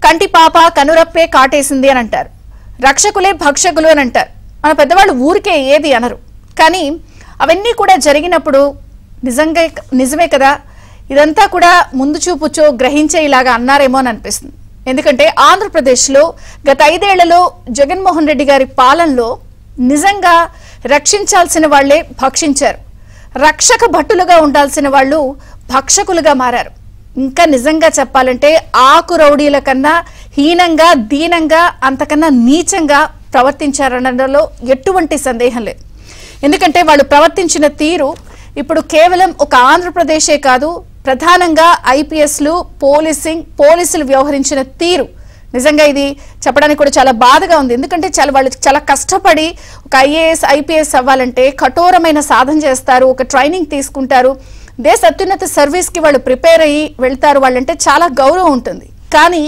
కంటి పాప కనురప్పే కాటేసింది అని అంటారు, రక్షకులే భక్షకులు అని అంటారు. మన పెద్దవాళ్ళు ఊరికే ఏది అనరు. కానీ అవన్నీ కూడా జరిగినప్పుడు నిజమే కదా, ఇదంతా కూడా ముందు చూపుచో గ్రహించే ఇలాగా అన్నారేమో అని అనిపిస్తుంది. ఎందుకంటే ఆంధ్రప్రదేశ్లో గత 5 ఏళ్లలో జగన్మోహన్ రెడ్డి గారి పాలనలో నిజంగా రక్షించాల్సిన వాళ్లే భక్షించారు, రక్షక భటులుగా ఉండాల్సిన వాళ్ళు భక్షకులుగా మారారు. ఇంకా నిజంగా చెప్పాలంటే ఆకు రౌడీల కన్నా హీనంగా, దీనంగా, అంతకన్నా నీచంగా ప్రవర్తించారనడంలో ఎటువంటి సందేహం లేదు. ఎందుకంటే వాళ్ళు ప్రవర్తించిన తీరు ఇప్పుడు కేవలం ఒక ఆంధ్రప్రదేశే కాదు, ప్రధానంగా ఐపీఎస్లు, పోలీసులు వ్యవహరించిన తీరు నిజంగా ఇది చెప్పడానికి కూడా చాలా బాధగా ఉంది. ఎందుకంటే వాళ్ళు చాలా కష్టపడి ఒక ఐఏఎస్, ఐపీఎస్ అవ్వాలంటే కఠోరమైన సాధన చేస్తారు, ఒక ట్రైనింగ్ తీసుకుంటారు, దేశ అత్యున్నత సర్వీస్కి వాళ్ళు ప్రిపేర్ అయ్యి వెళ్తారు. వాళ్ళంటే చాలా గౌరవం ఉంటుంది. కానీ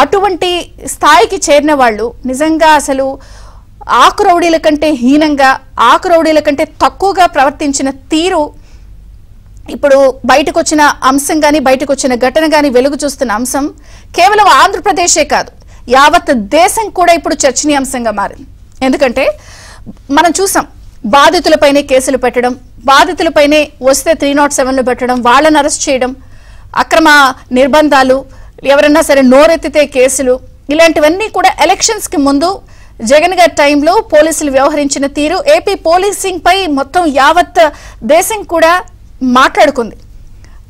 అటువంటి స్థాయికి చేరిన వాళ్ళు నిజంగా అసలు ఆకు రౌడీల కంటే హీనంగా, ఆకు రౌడీల కంటే తక్కువగా ప్రవర్తించిన తీరు ఇప్పుడు బయటకు వచ్చిన అంశం కానీ, బయటకు వచ్చిన ఘటన కానీ, వెలుగు చూస్తున్న అంశం కేవలం ఆంధ్రప్రదేశే కాదు, యావత్ దేశం కూడా ఇప్పుడు చర్చనీయాంశంగా మారింది. ఎందుకంటే మనం చూసాం, బాధితులపైనే కేసులు పెట్టడం, బాధితులపైనే వస్తే 307లు పెట్టడం, వాళ్ళని అరెస్ట్ చేయడం, అక్రమ నిర్బంధాలు, ఎవరన్నా సరే నోరెత్తితే కేసులు, ఇలాంటివన్నీ కూడా ఎలక్షన్స్ కి ముందు జగన్ గారి టైంలో పోలీసులు వ్యవహరించిన తీరు, ఏపీ పోలీసింగ్ పై మొత్తం యావత్ దేశం కూడా మాట్లాడుకుంది.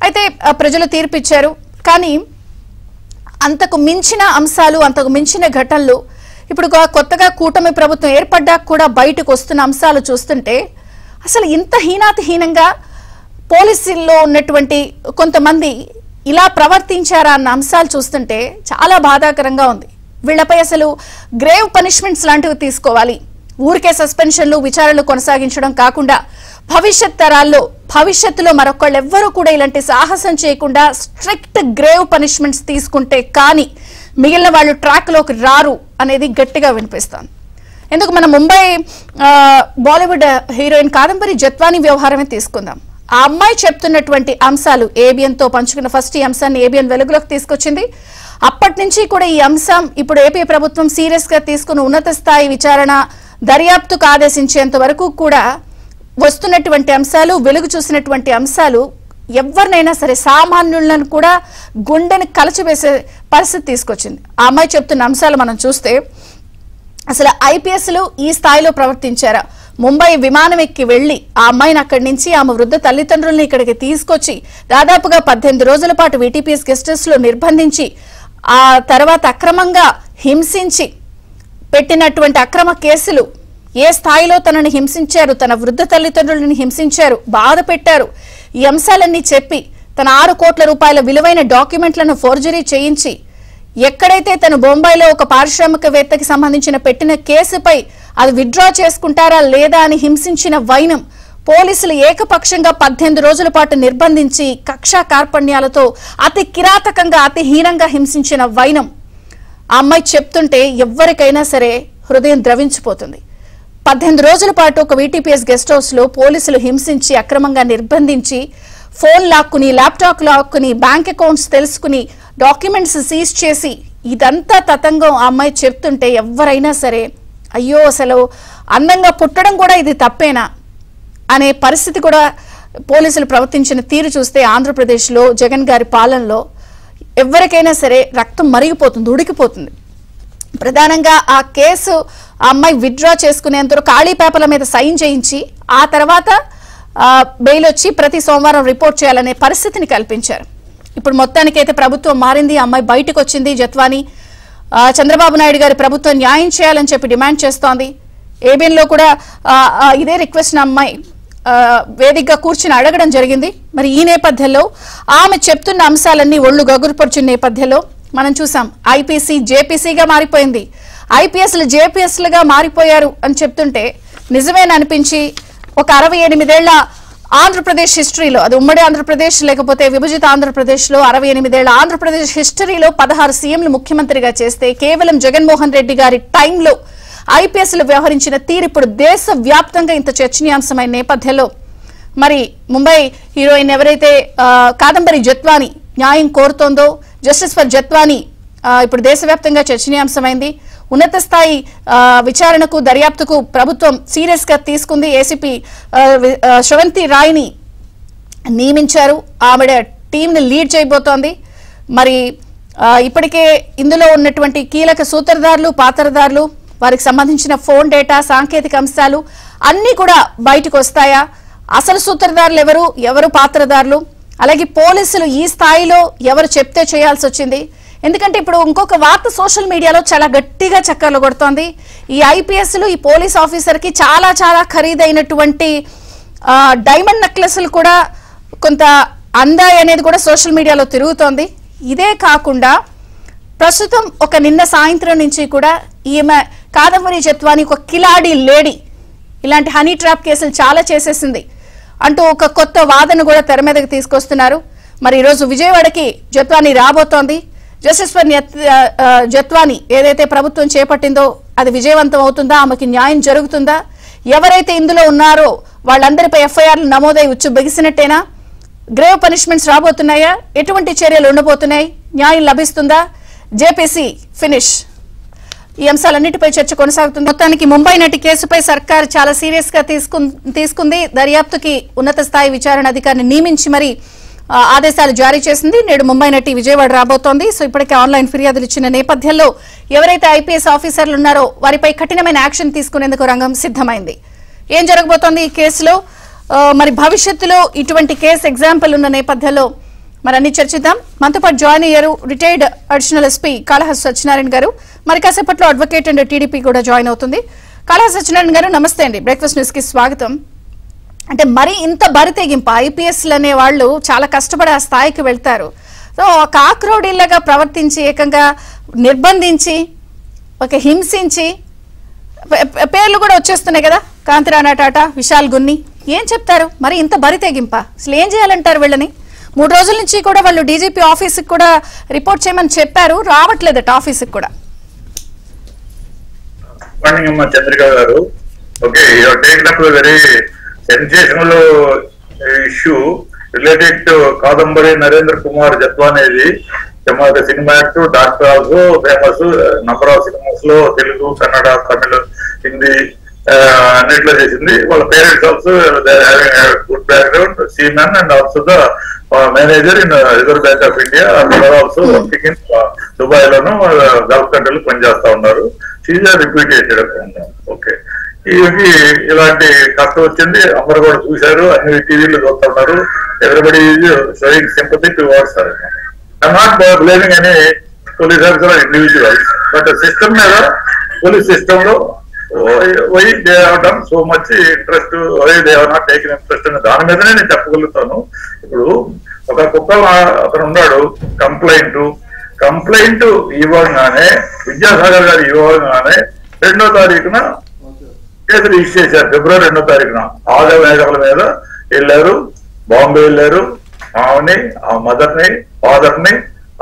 అయితే ప్రజలు తీర్పిచ్చారు. కానీ అంతకు మించిన అంశాలు, అంతకు మించిన ఘటనలు ఇప్పుడు కొత్తగా కూటమి ప్రభుత్వం ఏర్పడ్డాక కూడా బయటకు వస్తున్న అంశాలు చూస్తుంటే అసలు ఇంత హీనంగా పోలీసుల్లో ఉన్నటువంటి కొంతమంది ఇలా ప్రవర్తించారా అన్న అంశాలు చూస్తుంటే చాలా బాధాకరంగా ఉంది. వీళ్లపై అసలు గ్రేవ్ పనిష్మెంట్స్ లాంటివి తీసుకోవాలి. ఊరికే సస్పెన్షన్లు, విచారణలు కొనసాగించడం కాకుండా భవిష్యత్తులో మరొకళ్ళు ఎవ్వరూ కూడా ఇలాంటి సాహసం చేయకుండా స్ట్రిక్ట్ గ్రేవ్ పనిష్మెంట్స్ తీసుకుంటే కానీ మిగిలిన వాళ్ళు ట్రాక్ లోకి రారు అనేది గట్టిగా వినిపిస్తాను. ఎందుకు మన ముంబై బాలీవుడ్ హీరోయిన్ కాదంబరి జత్వానీ వ్యవహారమే తీసుకుందాం. ఆ అమ్మాయి చెప్తున్నటువంటి అంశాలు ఏబిఎన్ తో పంచుకున్న ఫస్ట్ ఈ అంశాన్ని ఏబిఎన్ వెలుగులోకి తీసుకొచ్చింది. అప్పటి నుంచి కూడా ఈ అంశం ఇప్పుడు ఏపీ ప్రభుత్వం సీరియస్ గా తీసుకుని ఉన్నత స్థాయి విచారణ దర్యాప్తుకు ఆదేశించేంత వరకు కూడా వస్తున్నటువంటి అంశాలు, వెలుగు చూసినటువంటి అంశాలు ఎవరినైనా సరే సామాన్యులను కూడా గుండెని కలచివేసే పరిస్థితి తీసుకొచ్చింది. ఆ అమ్మాయి చెప్తున్న అంశాలు మనం చూస్తే అసలు ఐపీఎస్లు ఈ స్థాయిలో ప్రవర్తించారా? ముంబై విమానం ఎక్కి వెళ్లి ఆ అమ్మాయిని అక్కడి నుంచి ఆమె వృద్ధ తల్లిదండ్రుల్ని ఇక్కడికి తీసుకొచ్చి దాదాపుగా 18 రోజుల పాటు వీటీపీఎస్ గెస్ట్ హౌస్ లో నిర్బంధించి ఆ తర్వాత అక్రమంగా హింసించి పెట్టినటువంటి అక్రమ కేసులు, ఏ స్థాయిలో తనని హింసించారు, తన వృద్ధ తల్లిదండ్రులను హింసించారు, బాధ పెట్టారు, ఈ అంశాలన్నీ చెప్పి తన 6 కోట్ల రూపాయల విలువైన డాక్యుమెంట్లను ఫోర్జరీ చేయించి ఎక్కడైతే తను బొంబాయిలో ఒక పారిశ్రామికవేత్తకి సంబంధించిన పెట్టిన కేసుపై అది విత్డ్రా చేసుకుంటారా లేదా అని హింసించిన వైనం, పోలీసులు ఏకపక్షంగా 18 రోజుల పాటు నిర్బంధించి కక్షా కార్పణ్యాలతో అతి కిరాతకంగా, అతి హీనంగా హింసించిన వైనం ఆ అమ్మాయి చెప్తుంటే ఎవరికైనా సరే హృదయం ద్రవించిపోతుంది. 18 రోజుల పాటు ఒక వీటీపీఎస్ గెస్ట్ హౌస్ లో పోలీసులు హింసించి అక్రమంగా నిర్బంధించి ఫోన్ లాక్కుని, ల్యాప్టాప్ లాక్కుని, బ్యాంక్ అకౌంట్స్ తెలుసుకుని, డాక్యుమెంట్స్ సీజ్ చేసి ఇదంతా తతంగం ఆ అమ్మాయి చెప్తుంటే ఎవరైనా సరే అయ్యో అసలు అందంగా పుట్టడం కూడా ఇది తప్పేనా అనే పరిస్థితి కూడా పోలీసులు ప్రవర్తించిన తీరు చూస్తే ఆంధ్రప్రదేశ్లో జగన్ గారి పాలనలో ఎవరికైనా సరే రక్తం మరిగిపోతుంది, ఉడికిపోతుంది. ప్రధానంగా ఆ కేసు ఆ అమ్మాయి విత్డ్రా చేసుకునేంత ఖాళీ పేపర్ల మీద సైన్ చేయించి ఆ తర్వాత బెయిల్ వచ్చి ప్రతి సోమవారం రిపోర్ట్ చేయాలనే పరిస్థితిని కల్పించారు. ఇప్పుడు మొత్తానికైతే ప్రభుత్వం మారింది, ఆ అమ్మాయి బయటకు వచ్చింది. జత్వానీ చంద్రబాబు నాయుడు గారి ప్రభుత్వం న్యాయం చేయాలని చెప్పి డిమాండ్ చేస్తోంది. ఏబిఎన్ లో కూడా ఇదే రిక్వెస్ట్ అమ్మాయి వేదికగా కూర్చుని అడగడం జరిగింది. మరి ఈ నేపథ్యంలో ఆమె చెప్తున్న అంశాలన్నీ ఒళ్ళు గగురుపరిచిన నేపథ్యంలో మనం చూసాం ఐపీసీ జేపీసీగా మారిపోయింది, ఐపీఎస్లు జేపీఎస్లుగా మారిపోయారు అని చెప్తుంటే నిజమేననిపించి ఒక 68 ఏళ్ల ఆంధ్రప్రదేశ్ హిస్టరీలో, అది ఉమ్మడి ఆంధ్రప్రదేశ్ లేకపోతే విభజిత ఆంధ్రప్రదేశ్లో 68 ఏళ్ల ఆంధ్రప్రదేశ్ హిస్టరీలో 16 సీఎంలు ముఖ్యమంత్రిగా చేస్తే కేవలం జగన్మోహన్ రెడ్డి గారి టైంలో ఐపీఎస్లు వ్యవహరించిన తీరు ఇప్పుడు దేశవ్యాప్తంగా ఇంత చర్చనీయాంశమైన నేపథ్యంలో మరి ముంబై హీరోయిన్ ఎవరైతే కాదంబరి జత్వానీ న్యాయం కోరుతోందో, జస్టిస్ ఫర్ జత్వానీ ఇప్పుడు దేశవ్యాప్తంగా చర్చనీయాంశమైంది. ఉన్నత స్థాయి విచారణకు దర్యాప్తుకు ప్రభుత్వం సీరియస్ గా తీసుకుంది. ఏసీపీ శ్రవంతి రాయ్ని నియమించారు. ఆవిడ టీంని లీడ్ చేయబోతోంది. మరి ఇప్పటికే ఇందులో ఉన్నటువంటి కీలక సూత్రధారులు, పాత్రధారులు, వారికి సంబంధించిన ఫోన్ డేటా, సాంకేతిక అంశాలు అన్నీ కూడా బయటకు వస్తాయా? అసలు సూత్రధారులు ఎవరు పాత్రధారులు, అలాగే పోలీసులు ఈ స్థాయిలో ఎవరు చెప్తే చేయాల్సి వచ్చింది? ఎందుకంటే ఇప్పుడు ఇంకొక వార్త సోషల్ మీడియాలో చాలా గట్టిగా చక్కర్లు కొడుతోంది. ఈ ఐపీఎస్లు, ఈ పోలీస్ ఆఫీసర్కి చాలా చాలా ఖరీదైనటువంటి డైమండ్ నెక్లెస్లు కూడా కొంత అందాయి అనేది కూడా సోషల్ మీడియాలో తిరుగుతోంది. ఇదే కాకుండా ప్రస్తుతం ఒక నిన్న సాయంత్రం నుంచి కూడా ఈమె కాదంబరి జత్వాని ఒక కిలాడి లేడీ, ఇలాంటి హనీ ట్రాప్ కేసులు చాలా చేసేసింది అంటూ ఒక కొత్త వాదన కూడా తెర మీదకి తీసుకొస్తున్నారు. మరి ఈరోజు విజయవాడకి జత్వాని రాబోతోంది. జస్టిస్ ఫర్ జత్వాని ఏదైతే ప్రభుత్వం చేపట్టిందో అది విజయవంతం అవుతుందా? ఆమెకి న్యాయం జరుగుతుందా? ఎవరైతే ఇందులో ఉన్నారో వాళ్ళందరిపై ఎఫ్ఐఆర్లు నమోదై ఉచ్చు బిగిసినట్టేనా? Grave punishments రాబోతున్నాయా? ఎటువంటి చర్యలు ఉండబోతున్నాయి? న్యాయం లభిస్తుందా? JPC finish. ఈ అంశాలన్నిటిపై చర్చ కొనసాగుతుంది. మొత్తానికి ముంబై నటి కేసుపై సర్కార్ చాలా సీరియస్ గా తీసుకుంది. దర్యాప్తుకి ఉన్నత స్థాయి విచారణ అధికారిని నియమించి మరి ఆదేశాలు జారీ చేసింది. నేడు ముంబై నటి విజయవాడ రాబోతోంది. సో ఇప్పటికే ఆన్లైన్ ఫిర్యాదులు ఇచ్చిన నేపథ్యంలో ఎవరైతే ఐపీఎస్ ఆఫీసర్లు ఉన్నారో వారిపై కఠినమైన యాక్షన్ తీసుకునేందుకు రంగం సిద్ధమైంది. ఏం జరగబోతోంది ఈ కేసులో? మరి భవిష్యత్తులో ఇటువంటి కేసు ఎగ్జాంపుల్ ఉన్న నేపథ్యంలో మరి అన్ని చర్చిద్దాం. మనతో పాటు జాయిన్ అయ్యారు retired additional SP Kalahasti Satyanarayana గారు. మరి కాసేపట్లో అడ్వకేట్ అండ్ టీడీపీ కూడా జాయిన్ అవుతుంది. కాళహస్తి సత్యనారాయణ గారు నమస్తే అండి. బ్రేక్ఫాస్ట్ న్యూస్ కి స్వాగతం. అంటే మరి ఇంత బరితెగింపు, ఐపీఎస్లు అనే వాళ్ళు చాలా కష్టపడి ఆ స్థాయికి వెళ్తారు. సో ఒక ఆక్రోడీలాగా ప్రవర్తించి ఏకంగా నిర్బంధించి ఒక హింసించి పేర్లు కూడా వచ్చేస్తున్నాయి కదా, కాంతిరాణా టాటా, విశాల్ గున్ని. ఏం చెప్తారు మరి ఇంత బరితెగింప? అసలు ఏం చేయాలంటారు వీళ్ళని? 3 రోజుల నుంచి కూడా వాళ్ళు డీజీపీ ఆఫీస్కి కూడా రిపోర్ట్ చేయమని చెప్పారు, రావట్లేదట ఆఫీస్కి కూడా. Chandrika garu, okay, you have taken up a very sensational issue related to Kadambari Narendra Kumar జత్వానేది. Cinema actor, doctor, also famous number of cinemas లో తెలుగు, కన్నడ, తమిళ, హిందీ అన్నిట్లో చేసింది. వాళ్ళ parents also good background, seaman and also the manager in Reserve Bank of India. Also working in Dubai లోను gulf కంట్రీలు పనిచేస్తా ఉన్నారు. She's reputed. Okay, ఈమెకి ఇలాంటి కష్టం వచ్చింది. అందరు కూడా చూశారు, అన్ని టీవీలు చూస్తా ఉన్నారు. Everybody is showing sympathy towards her. I'm not blaming any police officer individuals, but system మీద, పోలీస్ సిస్టమ్ లో why they have done so much interest, why they have not taken interest అనే దాని మీదనే నేను చెప్పగలుగుతాను. ఇప్పుడు ఒక కుక్కలు అతను ఉన్నాడు, కంప్లైంట్ ఇవ్వగానే, విద్యాసాగర్ గారు ఇవ్వగానే 2వ తారీఖున కేసు రిజిస్టర్ చేశారు. ఫిబ్రవరి 2వ తారీఖున ఆగమేఘాల మీద వెళ్ళారు, బాంబే వెళ్ళారు. ఆమెని, ఆ మదర్ని, ఫాదర్ని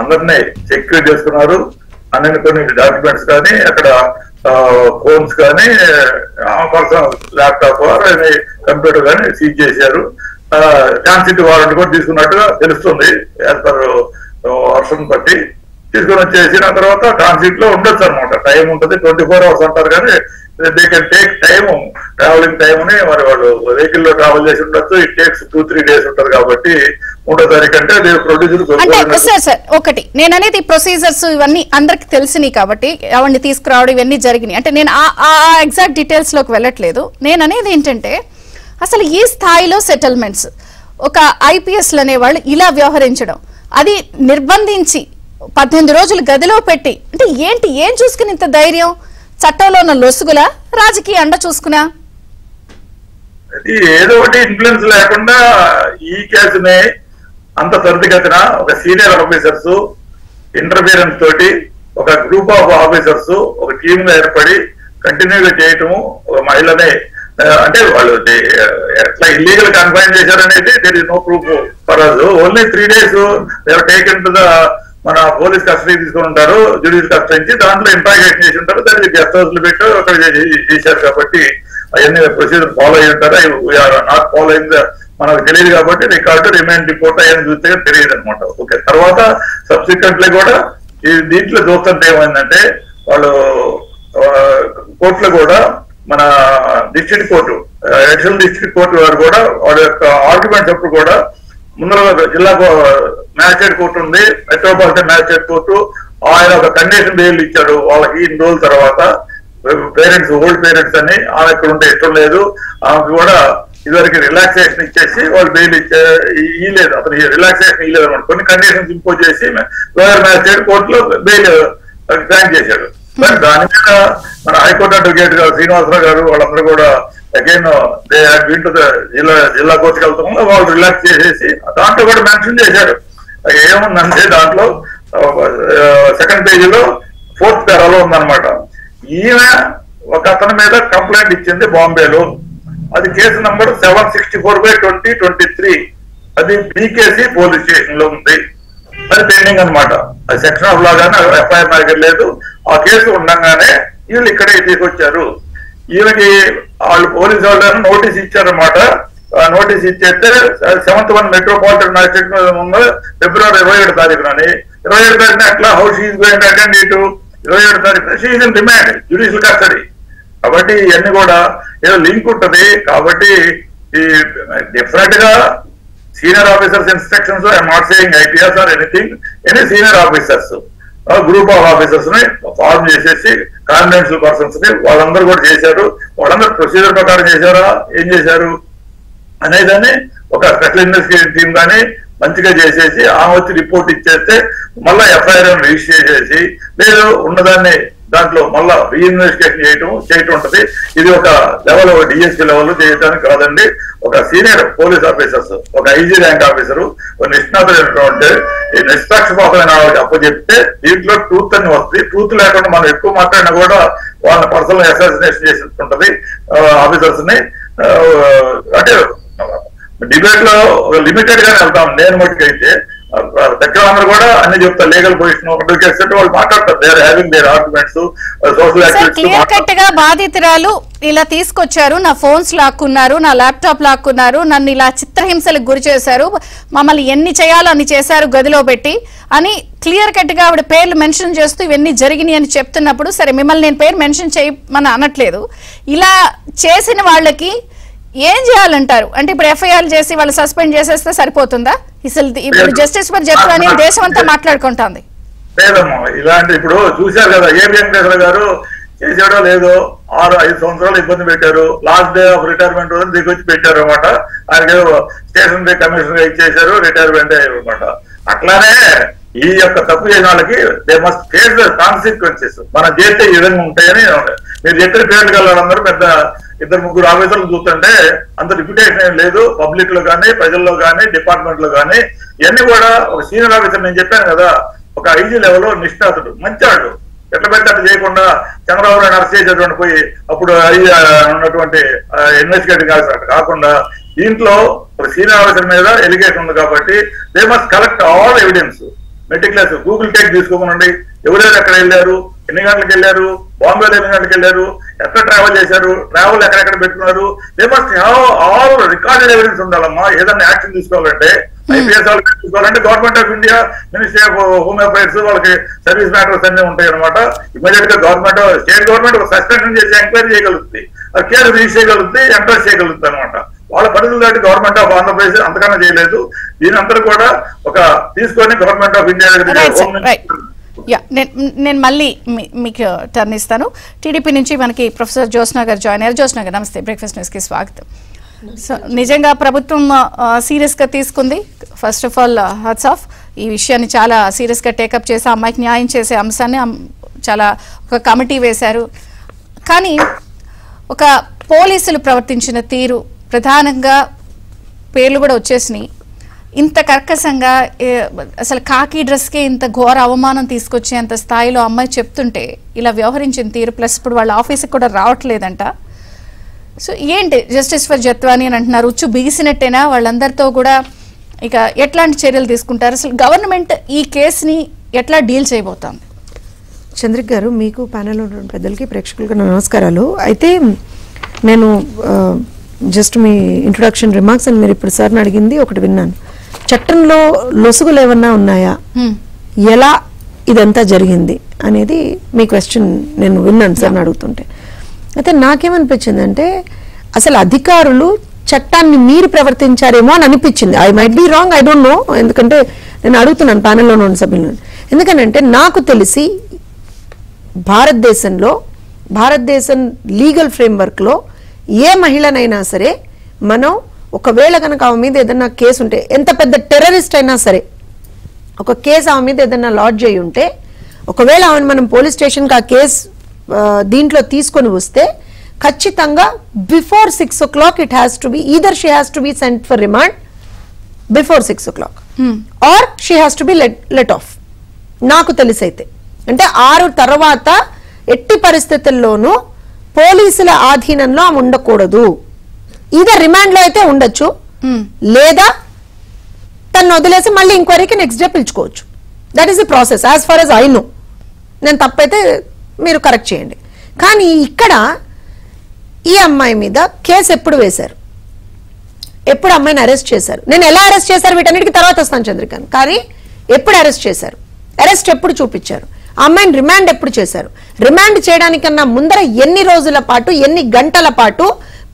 అందరినీ సెక్యూర్ చేసుకున్నారు. అన్ని కొన్ని డాక్యుమెంట్స్ కానీ, అక్కడ ఫోన్స్ కానీ, పర్సనల్ ల్యాప్టాప్, కంప్యూటర్ కానీ సీజ్ చేశారు. ట్రాన్సిట్ వారెంట్ కూడా తీసుకున్నట్టుగా తెలుస్తుంది. యాజ్ పర్ వర్షన్ బట్టి తీసుకుని వచ్చేసిన తర్వాత ట్రాన్సిట్ లో ఉండొచ్చు అనమాట. టైం ఉంటుంది, 24 hours అంటారు, కానీ they can take time, travelling time ని. మరి వాళ్ళు వెహికల్ లో ట్రావెల్ చేసి ఉండొచ్చు. ఇట్ టేక్స్ 2-3 days ఉంటుంది కాబట్టి 3వ తారీఖు అంటే ప్రొడ్యూసర్. ఒకటి నేను అనేది ప్రొసీజర్స్ ఇవన్నీ అందరికి తెలిసినాయి కాబట్టి అవన్నీ తీసుకురావడం ఇవన్నీ జరిగినాయి. అంటే నేను ఆ ఎగ్జాక్ట్ డీటెయిల్స్ లోకి వెళ్ళట్లేదు. నేను అనేది ఏంటంటే అసలు ఈ స్థాయిలో సెటిల్మెంట్స్, ఒక ఐపీఎస్లు అనేవాళ్ళు ఇలా వ్యవహరించడం, అది నిర్బంధించి 18 రోజులు గదిలో పెట్టి, అంటే ఏంటి, ఏం చూసుకుని ఇంత ధైర్యం? చట్టంలో ఉన్న లొసుగులా, రాజకీయ అండ చూసుకున్నా? ఏదో ఒకటి ఇన్ఫ్లుయెన్స్ లేకుండా ఈ కేసుని అంత త్వరితగతిన ఒక సీనియర్ ఆఫీసర్స్ ఇంటర్ఫియరెన్స్ తోటి ఒక గ్రూప్ ఆఫ్ ఆఫీసర్స్ ఒక టీమ్ గా ఏర్పడి కంటిన్యూగా చేయటము, ఒక మహిళని అంటే వాళ్ళు ఎట్లా ఇల్లీగల్ కన్ఫైన్ చేశారనేది there is no proof for us. Only 3 days they have taken to the మన పోలీస్ కస్టడీ తీసుకుని ఉంటారు, జ్యుడిషియల్ కస్టడీ నుంచి. దాంట్లో ఇంట్రాగేషన్ చేసి ఉంటారు, దానికి గెస్ట్ హౌస్ లో పెట్టి అక్కడ చేశారు. కాబట్టి అవన్నీ ప్రొసీజర్ ఫాలో అయ్యి ఉంటారు. నాట్ ఫాలో అయింది మనకు తెలియదు కాబట్టి రికార్డు, రిమైండ్ రిపోర్ట్ అయ్యని చూస్తే తెలియదు అనమాట. ఓకే, తర్వాత సబ్సిక్వెంట్లీ కూడా దీంట్లో చూస్తుంటే ఏమైందంటే వాళ్ళు కోర్టులో కూడా మన district court additional district court వారు కూడా వాళ్ళ యొక్క ఆర్గ్యుమెంట్స్ అప్పుడు కూడా ముందర జిల్లా మ్యాజిస్ట్రేట్ కోర్టు ఉంది, మెట్రోపాలిటన్ మ్యాజిస్ట్రేట్ కోర్టు, ఆయన ఒక కండిషన్ బెయిల్ ఇచ్చాడు వాళ్ళకి ఇన్ని రోజుల తర్వాత. పేరెంట్స్ ఓల్డ్ పేరెంట్స్ అని ఆమె ఇక్కడ ఉంటే ఇష్టం లేదు, ఆమెకు కూడా ఇదివరకు రిలాక్సేషన్ ఇచ్చేసి వాళ్ళు బెయిల్ ఇయ్యలేదు, అతను రిలాక్సేషన్ ఇయ్యలేదు అనమాట. కొన్ని కండిషన్స్ ఇంపోజ్ చేసి లోయర్ మ్యాజిస్ట్రేట్ కోర్టులో బెయిల్ గ్రాంట్ చేశాడు. బట్ దాని మీద మన హైకోర్టు అడ్వకేట్ గారు శ్రీనివాసరావు గారు వాళ్ళందరూ కూడా అగైన్ జిల్లా కోర్టుకి వెళ్తాము వాళ్ళు రిలాక్స్ చేసేసి దాంట్లో కూడా మెన్షన్ చేశారు. ఏముందంటే దాంట్లో సెకండ్ పేజీలో 4th పేరాలో ఉందన్నమాట. ఈయన ఒక అతని మీద కంప్లైంట్ ఇచ్చింది బాంబేలో, అది కేసు నంబర్ 764/2023, అది బీకేసీ పోలీస్ స్టేషన్ లో ఉంది, అది పెండింగ్ అనమాట. అది సెక్షన్ ఆఫ్ లా గానీ ఎఫ్ఐఆర్ దగ్గర లేదు. ఆ కేసు ఉండగానే వీళ్ళు ఇక్కడే తీసుకొచ్చారు. ఈయనకి వాళ్ళు పోలీసు వాళ్ళు నోటీస్ ఇచ్చారన్నమాట. నోటీస్ ఇచ్చేస్తే 7th 1 మెట్రోపాలిటన్ మ్యాజిస్ట్రేట్ ముందు ఫిబ్రవరి 27 తారీఖునని 27 తారీఖున ఎట్లా how she's going to attend ఇటు 27 తారీఖున she's in remand judicial custody. కాబట్టి ఇవన్నీ కూడా ఏదో లింక్ ఉంటుంది. కాబట్టి ఈ డిఫరెంట్ గా senior officers instructions, I'm not saying IPS or anything, any senior officers group of officers ని ఫార్మ్ చేసేసి కాన్ఫిడెన్షియల్ పర్సన్స్ ని వాళ్ళందరూ కూడా చేశారు. వాళ్ళందరూ ప్రొసీజర్ ప్రకారం చేశారా, ఏం చేశారు అనేదాన్ని ఒక స్పెషల్ ఇన్వెస్టిగేషన్ టీమ్ కానీ మంచిగా చేసేసి ఆమె వచ్చి రిపోర్ట్ ఇచ్చేస్తే మళ్ళా ఎఫ్ఐఆర్ రిజిస్టర్ చేసి లేదు ఉన్నదాన్ని దాంట్లో మళ్ళా రీఇన్వెస్టిగేషన్ చేయటం ఉంటది. ఇది ఒక లెవెల్, ఒక డిఎస్పీ లెవెల్ చేయడానికి కాదండి. ఒక సీనియర్ పోలీస్ ఆఫీసర్స్, ఒక ఐజీ ర్యాంక్ ఆఫీసర్, ఒక నిష్ణాతులైనటువంటి నిష్పక్షపాతమైన వాళ్ళకి అప్పచెప్తే దీంట్లో ట్రూత్ అని వస్తుంది. ట్రూత్ లేకుండా మనం ఎక్కువ మాట్లాడినా కూడా వాళ్ళని పర్సనల్ అసాసినేషన్ చేసినట్టుంటది ఆఫీసర్స్ ని. అంటే డిబేట్ లో లిమిటెడ్ గానే వెళ్తాం. నేను మట్టుకైతే దగ్గర అందరూ కూడా అన్ని చెప్తారు, లీగల్ పొజిషన్ అడ్వకేట్స్ వాళ్ళు మాట్లాడతారు, they are having their arguments, social activities. Clear cut గా బాధితురాలు ఇలా తీసుకొచ్చారు, నా ఫోన్స్ లాక్కున్నారు, నా ల్యాప్టాప్ లాక్కున్నారు, నన్ను ఇలా చిత్రహింసలకు గురి చేశారు, మమ్మల్ని ఎన్ని చేయాలో అన్ని చేశారు గదిలో పెట్టి అని క్లియర్ కట్ గా ఆవిడ పేర్లు మెన్షన్ చేస్తూ ఇవన్నీ జరిగినాయి అని చెప్తున్నప్పుడు, సరే మిమ్మల్ని నేను పేరు మెన్షన్ చేయమని అనట్లేదు, ఇలా చేసిన వాళ్ళకి ఏం చేయాలంటారు? అంటే ఇప్పుడు ఎఫ్ఐఆర్ చేసి వాళ్ళు సస్పెండ్ చేసేస్తే సరిపోతుందా? ఇప్పుడు జస్టిస్ ఫర్ జత్వాని దేశం అంతా మాట్లాడుకుంటుంది. లేదమ్మా, ఇలాంటి ఇప్పుడు చూశారు కదా ఏబి వెంకటేశ్వర గారు చేసాడో లేదో 6-5 సంవత్సరాలు ఇబ్బంది పెట్టారు. లాస్ట్ డే ఆఫ్ రిటైర్మెంట్ రోజు దిగొచ్చి పెట్టారు అనమాట. ఆయనకి స్టేషన్ కమిషనర్ ఇచ్చేసారు, రిటైర్మెంట్ అయ్యారనమాట. అట్లానే ఈ యొక్క తప్పు చేసిన వాళ్ళకి they must face the consequences. మనం చేస్తే ఈ విధంగా ఉంటాయని మీరు చెప్పిన పేర్లు వాళ్ళందరూ పెద్ద 2-3 ఆఫీసర్లు చూస్తుంటే అంత రిప్యుటేషన్ ఏం లేదు పబ్లిక్ లో కానీ, ప్రజల్లో కానీ, డిపార్ట్మెంట్ లో కానీ. ఇవన్నీ కూడా ఒక సీనియర్ ఆఫీసర్, నేను చెప్పాను కదా, ఒక ఐజీ లెవెల్ నిష్ణాతుడు, మంచాడు, ఎట్లా పెడితే అట్లా చేయకుండా చంద్రబాబు నాయుడు అరెస్ట్ చేసేటువంటి పోయి అప్పుడు ఉన్నటువంటి ఇన్వెస్టిగేటింగ్ ఆఫీసర్ కాకుండా దీంట్లో ఒక సీనియర్ ఆఫీసర్ మీద ఎలిగేషన్ ఉంది కాబట్టి they must collect all evidence. Meticulous Google take తీసుకోమనండి, ఎవరెవరు ఎక్కడ వెళ్ళారు, ఎన్ని గంటలకు వెళ్ళారు, బాంబేలో ఎన్ని గంటలకు వెళ్ళారు, ఎక్కడ ట్రావెల్ చేశారు, ట్రావెల్ ఎక్కడెక్కడ పెట్టుకున్నారు. They must have all recorded evidence ఉండాలమ్మా. ఏదన్నా యాక్షన్ తీసుకోవాలంటే, ఐపీఎస్ వాళ్ళు తీసుకోవాలంటే government of India, ministry of home affairs వాళ్ళకి సర్వీస్ మ్యాటర్స్ అన్ని ఉంటాయి అనమాట. ఇమీడియట్ గా గవర్నమెంట్, స్టేట్ గవర్నమెంట్ ఒక సస్పెన్షన్ చేసి ఎంక్వైరీ చేయగలుగుతుంది, ఆ కేసు రిజిస్టర్ చేయగలుగుతుంది, ఎంటర్ చేయగలుగుతుంది అనమాట. వాళ్ళ పరిధులు దాటి గవర్నమెంట్ ఆఫ్ ఆంధ్రప్రదేశ్ అంతకన్నా చేయలేదు. దీని అంతా కూడా ఒక తీసుకొని గవర్నమెంట్ ఆఫ్ ఇండియా నేను మళ్ళీ మీకు టర్న్ ఇస్తాను. టీడీపీ నుంచి మనకి ప్రొఫెసర్ జ్యోత్స్న గారు జాయిన్ అయ్యారు. జ్యోత్స్న గారు నమస్తే, బ్రేక్ఫాస్ట్ న్యూస్ కి స్వాగతం. సో నిజంగా ప్రభుత్వం సీరియస్ గా తీసుకుంది. First of all hats off. ఈ విషయాన్ని చాలా సీరియస్ గా టేకప్ చేసి అమ్మాయికి న్యాయం చేసే అంశాన్ని చాలా ఒక కమిటీ వేశారు. కానీ ఒక పోలీసులు ప్రవర్తించిన తీరు, ప్రధానంగా పేర్లు కూడా వచ్చేసినాయి, ఇంత కర్కశంగా అసలు కాకి డ్రెస్కే ఇంత ఘోర అవమానం తీసుకొచ్చేంత స్థాయిలో అమ్మాయి చెప్తుంటే ఇలా వ్యవహరించిన తీరు, ప్లస్ ఇప్పుడు వాళ్ళ ఆఫీస్కి కూడా రావట్లేదంట. సో ఏంటి జస్టిస్ ఫర్ జత్వాని అని అంటున్నారు, ఉచ్చు బిగిసినట్టేనా? వాళ్ళందరితో కూడా ఇక ఎట్లాంటి చర్యలు తీసుకుంటారు? అసలు గవర్నమెంట్ ఈ కేసుని ఎట్లా డీల్ చేయబోతోంది? చంద్రిక గారు, మీకు ప్యానెల్ ఉన్న పెద్దలకి, ప్రేక్షకులకు నమస్కారాలు. అయితే నేను జస్ట్ మీ ఇంట్రొడక్షన్ రిమార్క్స్ అని మీరు ఇప్పుడు సార్ని అడిగింది ఒకటి విన్నాను. చట్టంలో లొసుగులు ఏమన్నా ఉన్నాయా, ఎలా ఇదంతా జరిగింది అనేది మీ క్వశ్చన్ నేను విన్నాను సార్ అడుగుతుంటే. అయితే నాకేమనిపించిందంటే అసలు అధికారులు చట్టాన్ని మీరు ప్రవర్తించారేమో అని అనిపించింది. I might be wrong, I don't know. ఎందుకంటే నేను అడుగుతున్నాను ప్యానెల్లో ఉన్న సభ్యులను. ఎందుకంటే నాకు తెలిసి భారతదేశం లీగల్ ఫ్రేమ్వర్క్లో ఏ మహిళనైనా సరే మనం ఒకవేళ కనుక ఆమె మీద ఏదన్నా కేసు ఉంటే, ఎంత పెద్ద టెర్రరిస్ట్ అయినా సరే ఒక కేసు ఆమె మీద ఏదన్నా లాడ్జ్ అయ్యి ఉంటే, ఒకవేళ ఆమెను మనం పోలీస్ స్టేషన్కి ఆ కేసు దీంట్లో తీసుకొని వస్తే ఖచ్చితంగా before 6 o'clock it has to be either she has to be sent for remand before 6 o'clock or she has to be let off. నాకు తెలిసైతే అంటే 6 తర్వాత ఎట్టి పరిస్థితుల్లోనూ పోలీసుల ఆధీనంలో ఆమె ఉండకూడదు. ఈదర్ రిమాండ్ లో అయితే ఉండొచ్చు, లేదా తను వదిలేసి మళ్ళీ ఇంక్వైరీకి నెక్స్ట్ డే పిలుచుకోవచ్చు. That is the process as far as I know. నేను తప్పైతే మీరు కరెక్ట్ చేయండి. కానీ ఇక్కడ ఈ అమ్మాయి మీద కేసు ఎప్పుడు వేశారు, ఎప్పుడు అమ్మాయిని అరెస్ట్ చేశారు, నేను ఎలా అరెస్ట్ చేశారు వీటన్నిటికీ తర్వాత వస్తాను చంద్రికాంత్, కానీ ఎప్పుడు అరెస్ట్ చేశారు, అరెస్ట్ ఎప్పుడు చూపించారు, ఆ అమ్మాయిని రిమాండ్ ఎప్పుడు చేశారు, రిమాండ్ చేయడానికన్నా ముందర ఎన్ని రోజుల పాటు ఎన్ని గంటల పాటు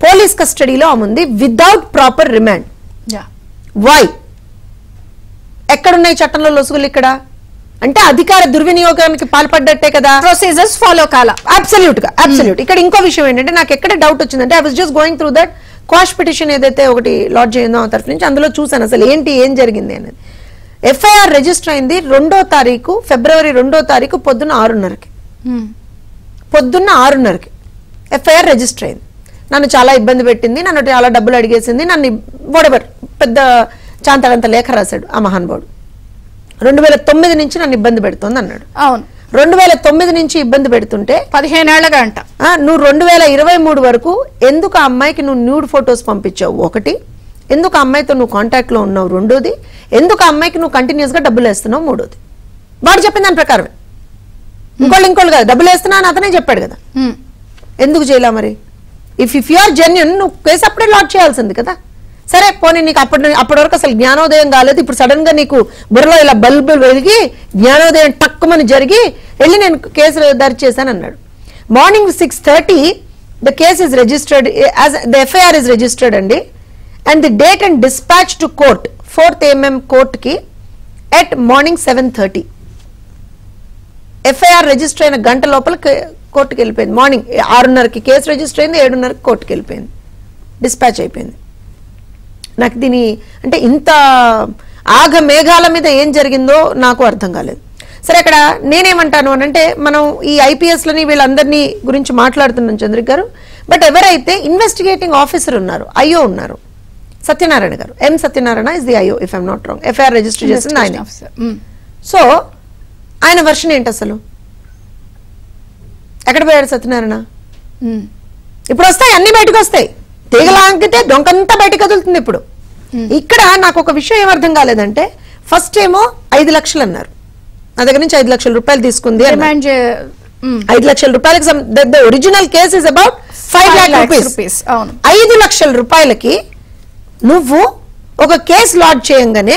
పోలీస్ కస్టడీలో ఆమె ఉంది వితౌట్ ప్రాపర్ రిమాండ్. వై? ఎక్కడున్నాయి చట్టంలో లొసుగులు ఇక్కడ? అంటే అధికార దుర్వినియోగానికి పాల్పడ్డట్టే కదా. ప్రొసీజర్స్ ఫాలో కాల. అబ్సల్యూట్. ఇక్కడ ఇంకో విషయం ఏంటంటే నాకు ఎక్కడ డౌట్ వచ్చిందంటే I was just going through that quash petition ఏదైతే ఒకటి లాడ్జ్ అయిందో ఆ తరఫు నుంచి, అందులో చూసాను అసలు ఏం జరిగింది అనేది. ఎఫ్ఐఆర్ రిజిస్టర్ అయింది ఫిబ్రవరి 2వ తారీఖు పొద్దున్న 6:30కి ఎఫ్ఐఆర్ రిజిస్టర్ అయింది. నన్ను చాలా ఇబ్బంది పెట్టింది, నన్ను చాలా డబ్బులు అడిగేసింది, నన్ను వడబర్ పెద్ద చాంతడంత లేఖ రాశాడు ఆ మహానుభావుడు. 2009 నుంచి నన్ను ఇబ్బంది పెడుతోంది అన్నాడు. అవును, 2009 నుంచి ఇబ్బంది పెడుతుంటే 15 ఏళ్లగా అంట. నువ్వు 2023 వరకు ఎందుకు ఆ అమ్మాయికి నువ్వు న్యూడ్ ఫొటోస్ పంపించావు? ఒకటి, ఎందుకు ఆ అమ్మాయితో నువ్వు కాంటాక్ట్ లో ఉన్నావు? రెండోది, ఎందుకు ఆ అమ్మాయికి నువ్వు కంటిన్యూస్ గా డబ్బులు వేస్తున్నావు? మూడోది, వాడు చెప్పిన దాని ప్రకారమే. ఇంకోళ్ళు కాదు, డబ్బులు వేస్తున్నా అని అతనే చెప్పాడు కదా. ఎందుకు చేయలే మరి? ఇఫ్ యు ఆర్ జెన్యూన్ నువ్వు కేసు అప్పుడే లాక్ చేయాల్సింది కదా. సరే పోనీ నీకు అప్పటి వరకు అసలు జ్ఞానోదయం కాలేదు, ఇప్పుడు సడన్ గా నీకు బుర్రలో ఇలా బల్బు వెలిగి జ్ఞానోదయం టక్కుమని జరిగి వెళ్ళి నేను కేసు దర్జ్ చేశాను అన్నాడు. Morning 6:30 the case is registered, the FIR is registered అండి. And the date and dispatch to court 4th mm court కి ఎట్ మార్నింగ్ 7:30. ఎఫ్ఐఆర్ రిజిస్టర్ అయిన గంట లోపల కోర్టుకి వెళ్ళిపోయింది. మార్నింగ్ 6:30కి కేసు రిజిస్టర్ అయింది, 7:30కి కోర్టుకి వెళ్ళిపోయింది, డిస్పాచ్ అయిపోయింది. నాకు దీని అంటే ఇంత ఆగ మేఘాల మీద ఏం జరిగిందో నాకు అర్థం కాలేదు. సరే, అక్కడ నేనేమంటాను అని అంటే, మనం ఈ ఐపీఎస్లని వీళ్ళందరినీ గురించి మాట్లాడుతున్నాం చంద్రిక్ గారు, బట్ ఎవరైతే ఇన్వెస్టిగేటింగ్ ఆఫీసర్ ఉన్నారు, ఐఓ ఉన్నారు, Satyanarayana garu, M Satyanarayana is the IO if I'm not wrong. FIR register చేసింది ఆయన. సో ఆయన వర్షన్ ఏంటి అసలు? ఎక్కడ పోయాడు సత్యనారాయణ? ఇప్పుడు వస్తాయి, అన్ని బయటకు వస్తాయి. తీగలాంకితే దొంకంతా బయటకు కదులుతుంది. ఇప్పుడు ఇక్కడ నాకు ఒక విషయం ఏమర్థం కాలేదంటే, ఫస్ట్ ఏమో 5 లక్షలు అన్నారు, నా దగ్గర నుంచి 5 లక్షల రూపాయలు తీసుకుంది. 5 లక్షల రూపాయలకి original case is about 5 lakh rupees. 5 లక్షల రూపాయలకి నువ్వు ఒక కేసు లాడ్జ్ చేయంగానే